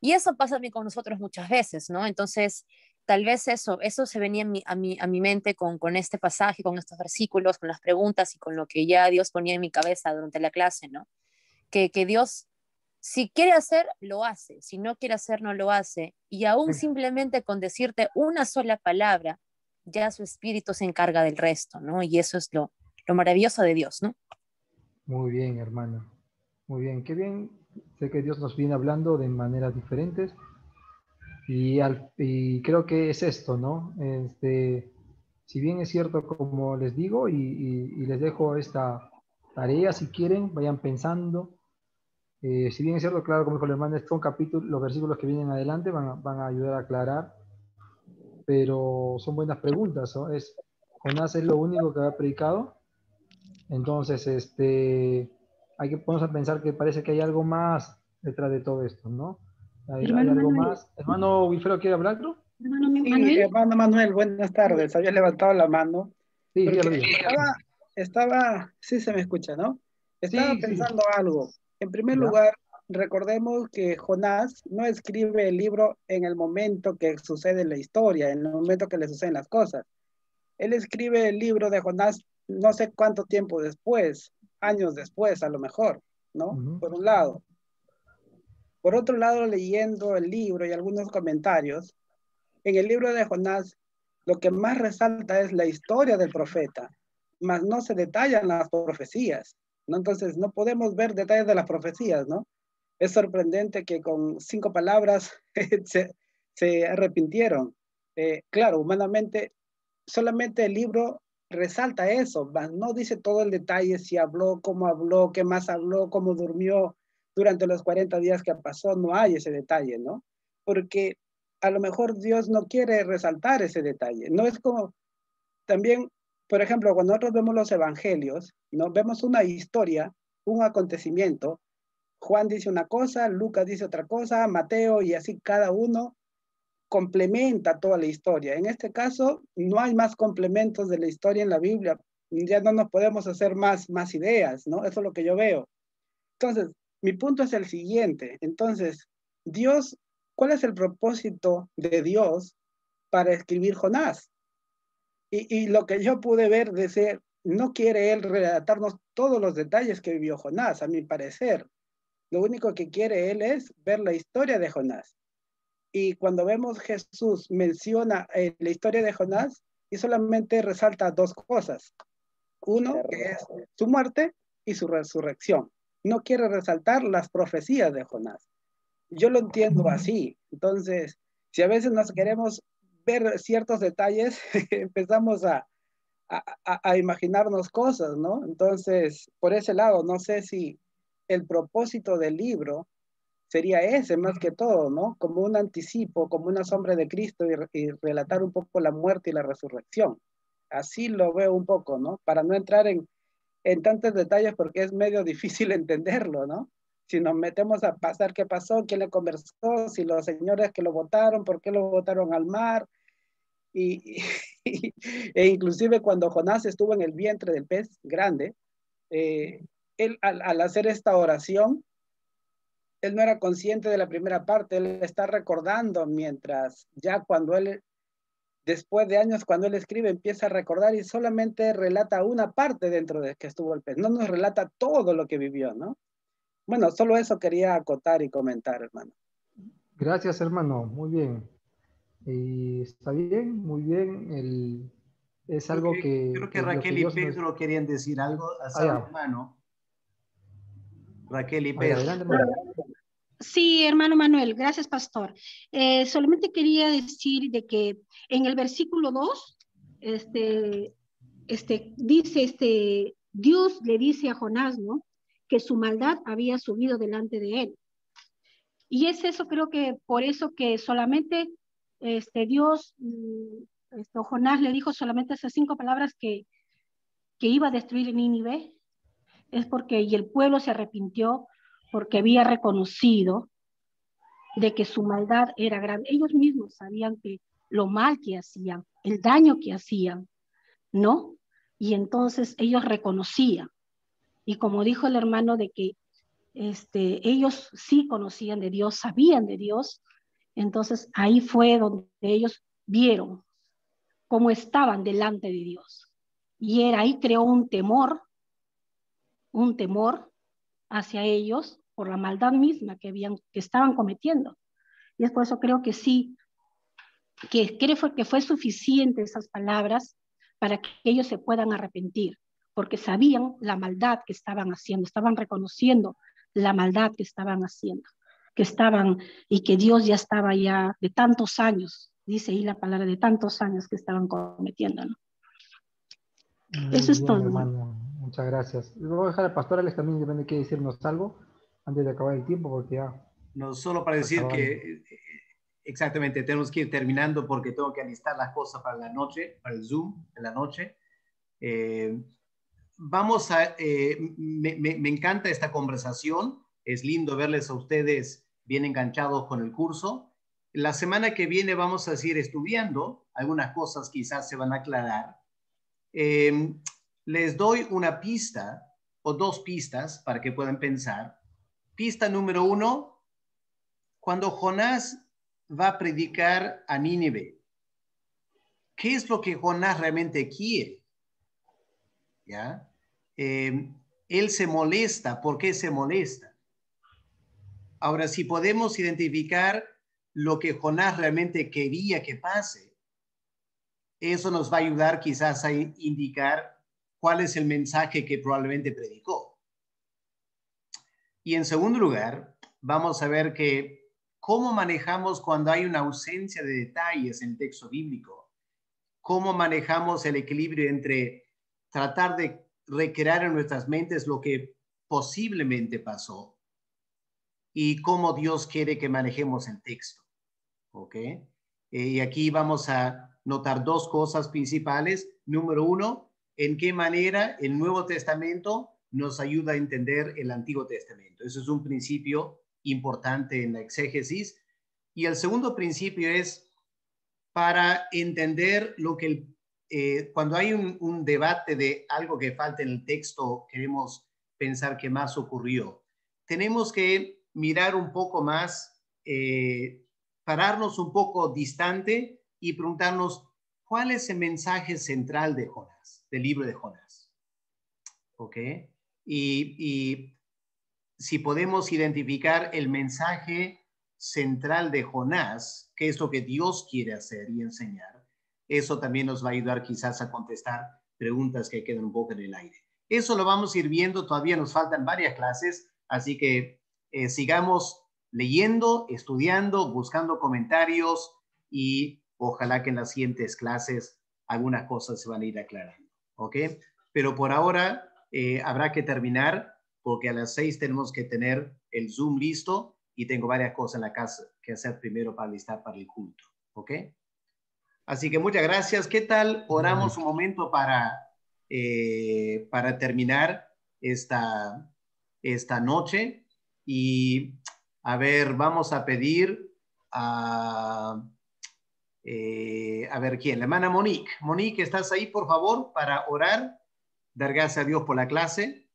Y eso pasa a mí con nosotros muchas veces, ¿no? Entonces, tal vez eso se venía a mi mente con este pasaje, con estos versículos, con las preguntas y con lo que ya Dios ponía en mi cabeza durante la clase, ¿no? Que Dios, si quiere hacer, lo hace, si no quiere hacer, no lo hace, y aún simplemente con decirte una sola palabra, ya su espíritu se encarga del resto, ¿no? Y eso es lo maravilloso de Dios, ¿no? Muy bien, hermano. Muy bien, qué bien. Sé que Dios nos viene hablando de maneras diferentes y creo que es esto, ¿no? Si bien es cierto, como les digo, y les dejo esta tarea, si quieren, vayan pensando. Si bien es cierto, claro, como dijo el hermano, estos capítulos, los versículos que vienen adelante van a ayudar a aclarar, pero son buenas preguntas, ¿no? Jonás es lo único que había predicado, entonces hay que ponernos a pensar que parece que hay algo más detrás de todo esto, ¿no? Hay Hermano algo Manuel, más. Hermano Wilfredo, ¿quiere hablar, creo? hermano Sí, Manuel, hermano Manuel, buenas tardes. Había levantado la mano Sí, porque dígalo, dígalo. sí se me escucha, ¿no? Estaba Sí, sí, pensando algo. En primer ya. lugar, recordemos que Jonás no escribe el libro en el momento que sucede la historia, en el momento que le suceden las cosas. Él escribe el libro de Jonás no sé cuánto tiempo después, años después a lo mejor, ¿no? Ujú. Por un lado. Por otro lado, leyendo el libro y algunos comentarios, en el libro de Jonás, lo que más resalta es la historia del profeta, mas no se detallan las profecías, ¿no? Entonces, no podemos ver detalles de las profecías, ¿no? Es sorprendente que con 5 palabras se arrepintieron. Claro, humanamente, solamente el libro resalta eso, mas no dice todo el detalle, si habló, qué más habló, cómo durmió durante los 40 días que pasó, no hay ese detalle, ¿no? Porque a lo mejor Dios no quiere resaltar ese detalle. No es como también, por ejemplo, cuando nosotros vemos los evangelios, ¿no? Vemos una historia, un acontecimiento. Juan dice una cosa, Lucas dice otra cosa, Mateo, y así cada uno complementa toda la historia. En este caso, no hay más complementos de la historia en la Biblia. Ya no nos podemos hacer más ideas, ¿no? Eso es lo que yo veo. Entonces, mi punto es el siguiente. Entonces, Dios, ¿cuál es el propósito de Dios para escribir Jonás? Y lo que yo pude ver de ser, no quiere él relatarnos todos los detalles que vivió Jonás, a mi parecer. Lo único que quiere él es ver la historia de Jonás. Y cuando vemos Jesús menciona la historia de Jonás, y solamente resalta 2 cosas. Uno, que es su muerte y su resurrección. No quiere resaltar las profecías de Jonás. Yo lo entiendo así. Entonces, si a veces nos queremos ver ciertos detalles, empezamos a imaginarnos cosas, ¿no? Entonces, por ese lado, no sé si el propósito del libro sería ese más que todo, ¿no? Como un anticipo, como una sombra de Cristo y relatar un poco la muerte y la resurrección. Así lo veo un poco, ¿no? Para no entrar en tantos detalles porque es medio difícil entenderlo, ¿no? Si nos metemos a pasar qué pasó, quién le conversó, si los señores que lo votaron, por qué lo votaron al mar, e inclusive cuando Jonás estuvo en el vientre del pez grande, él al hacer esta oración, él no era consciente de la primera parte, él está recordando mientras ya cuando él, después de años, cuando él escribe, empieza a recordar y solamente relata una parte dentro de que estuvo el pez, no nos relata todo lo que vivió, ¿no? Bueno, solo eso quería acotar y comentar, hermano. Gracias, hermano. Muy bien. Y está bien, muy bien. Es algo Creo que lo que Raquel y Dios nos... Pedro querían decir algo a Ah, su ya. hermano. Raquel y A ver, Pedro. adelante, hermano. sí, hermano Manuel, gracias, pastor. Solamente quería decir de que en el versículo 2, dice, Dios le dice a Jonás, ¿no? Que su maldad había subido delante de él. Y es eso, creo que por eso que solamente Dios, Jonás le dijo solamente esas 5 palabras que iba a destruir Nínive, es porque, y el pueblo se arrepintió porque había reconocido de que su maldad era grande. Ellos mismos sabían que lo mal que hacían, el daño que hacían, ¿no? Y entonces ellos reconocían. Y como dijo el hermano de que ellos sí conocían de Dios, sabían de Dios, entonces ahí fue donde ellos vieron cómo estaban delante de Dios. Y ahí creó un temor hacia ellos por la maldad misma que estaban cometiendo. Y es por eso creo que sí, que fue suficiente esas palabras para que ellos se puedan arrepentir, porque sabían la maldad que estaban haciendo, estaban reconociendo la maldad que estaban haciendo, y que Dios ya estaba ya de tantos años, dice ahí la palabra, de tantos años que estaban cometiendo, ¿no? Eso es todo, hermano. Muchas gracias. Voy a dejar al pastor Alex también, depende de qué decirnos algo antes de acabar el tiempo, porque ya... No, solo para decir que exactamente tenemos que ir terminando porque tengo que alistar las cosas para la noche, para el Zoom en la noche. Me encanta esta conversación. Es lindo verles a ustedes bien enganchados con el curso. La semana que viene vamos a seguir estudiando. Algunas cosas quizás se van a aclarar. Les doy una pista o dos pistas para que puedan pensar. Pista número 1, cuando Jonás va a predicar a Nínive, ¿qué es lo que Jonás realmente quiere? ¿Ya? Él se molesta. ¿Por qué se molesta? Ahora, si podemos identificar lo que Jonás realmente quería que pase, eso nos va a ayudar quizás a indicar cuál es el mensaje que probablemente predicó. Y en segundo lugar, vamos a ver que cómo manejamos cuando hay una ausencia de detalles en el texto bíblico, cómo manejamos el equilibrio entre tratar de recrear en nuestras mentes lo que posiblemente pasó y cómo Dios quiere que manejemos el texto. ¿Ok? Y aquí vamos a notar dos cosas principales. Número 1, en qué manera el Nuevo Testamento nos ayuda a entender el Antiguo Testamento. Eso es un principio importante en la exégesis. Y el segundo principio es para entender lo que cuando hay un debate de algo que falta en el texto, queremos pensar qué más ocurrió. Tenemos que mirar un poco más, pararnos un poco distante y preguntarnos cuál es el mensaje central de Jonás, del libro de Jonás. ¿Ok? Y si podemos identificar el mensaje central de Jonás, qué es lo que Dios quiere hacer y enseñar, eso también nos va a ayudar quizás a contestar preguntas que quedan un poco en el aire. Eso lo vamos a ir viendo, todavía nos faltan varias clases, así que sigamos leyendo, estudiando, buscando comentarios y ojalá que en las siguientes clases algunas cosas se van a ir aclarando, ¿ok? Pero por ahora habrá que terminar porque a las 6 tenemos que tener el Zoom listo y tengo varias cosas en la casa que hacer primero para listar para el culto, ¿ok? Así que muchas gracias. ¿Qué tal? Oramos un momento para terminar esta noche y a ver, vamos a pedir a ver quién, la hermana Monique. Monique, ¿estás ahí, por favor, para orar? Dar gracias a Dios por la clase.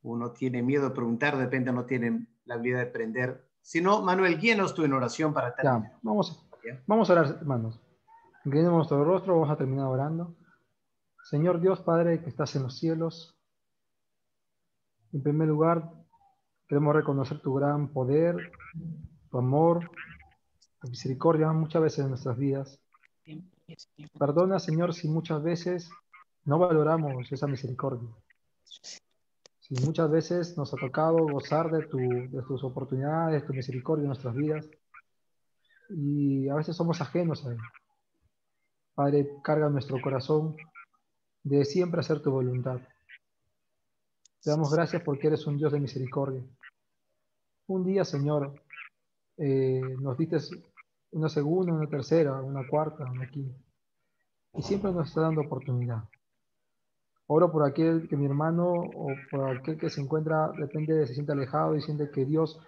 Uno tiene miedo de preguntar, de repente no tienen la habilidad de aprender. Si no, Manuel, guíanos tú en oración para terminar. Ya, vamos a orar, hermanos. Inclinemos nuestro rostro, vamos a terminar orando. Señor Dios, Padre, que estás en los cielos, en primer lugar, queremos reconocer tu gran poder, tu amor, tu misericordia muchas veces en nuestras vidas. Perdona, Señor, si muchas veces no valoramos esa misericordia. Si muchas veces nos ha tocado gozar de tus oportunidades, tu misericordia en nuestras vidas, y a veces somos ajenos a él. Padre, carga nuestro corazón de siempre hacer tu voluntad. Te damos gracias porque eres un Dios de misericordia. Un día, Señor, nos diste una segunda, una tercera, una cuarta, una quinta. Y siempre nos está dando oportunidad. Oro por aquel que mi hermano o por aquel que se encuentra, depende, se siente alejado y siente que Dios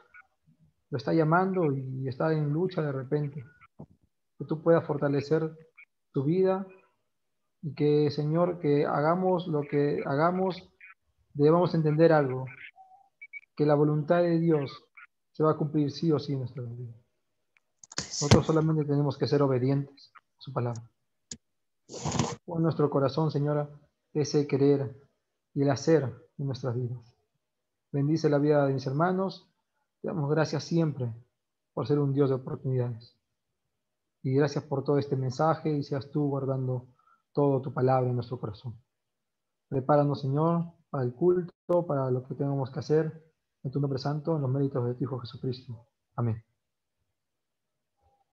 lo está llamando y está en lucha de repente. Que tú puedas fortalecer tu vida y que, Señor, que hagamos lo que hagamos, debamos entender algo, que la voluntad de Dios se va a cumplir sí o sí en nuestra vida. Nosotros solamente tenemos que ser obedientes a su palabra. Pon en nuestro corazón, Señora, ese querer y el hacer en nuestras vidas. Bendice la vida de mis hermanos. Te damos gracias siempre por ser un Dios de oportunidades. Y gracias por todo este mensaje y seas tú guardando toda tu palabra en nuestro corazón. Prepáranos, Señor, para el culto, para lo que tengamos que hacer. En tu nombre santo, en los méritos de tu Hijo Jesucristo. Amén.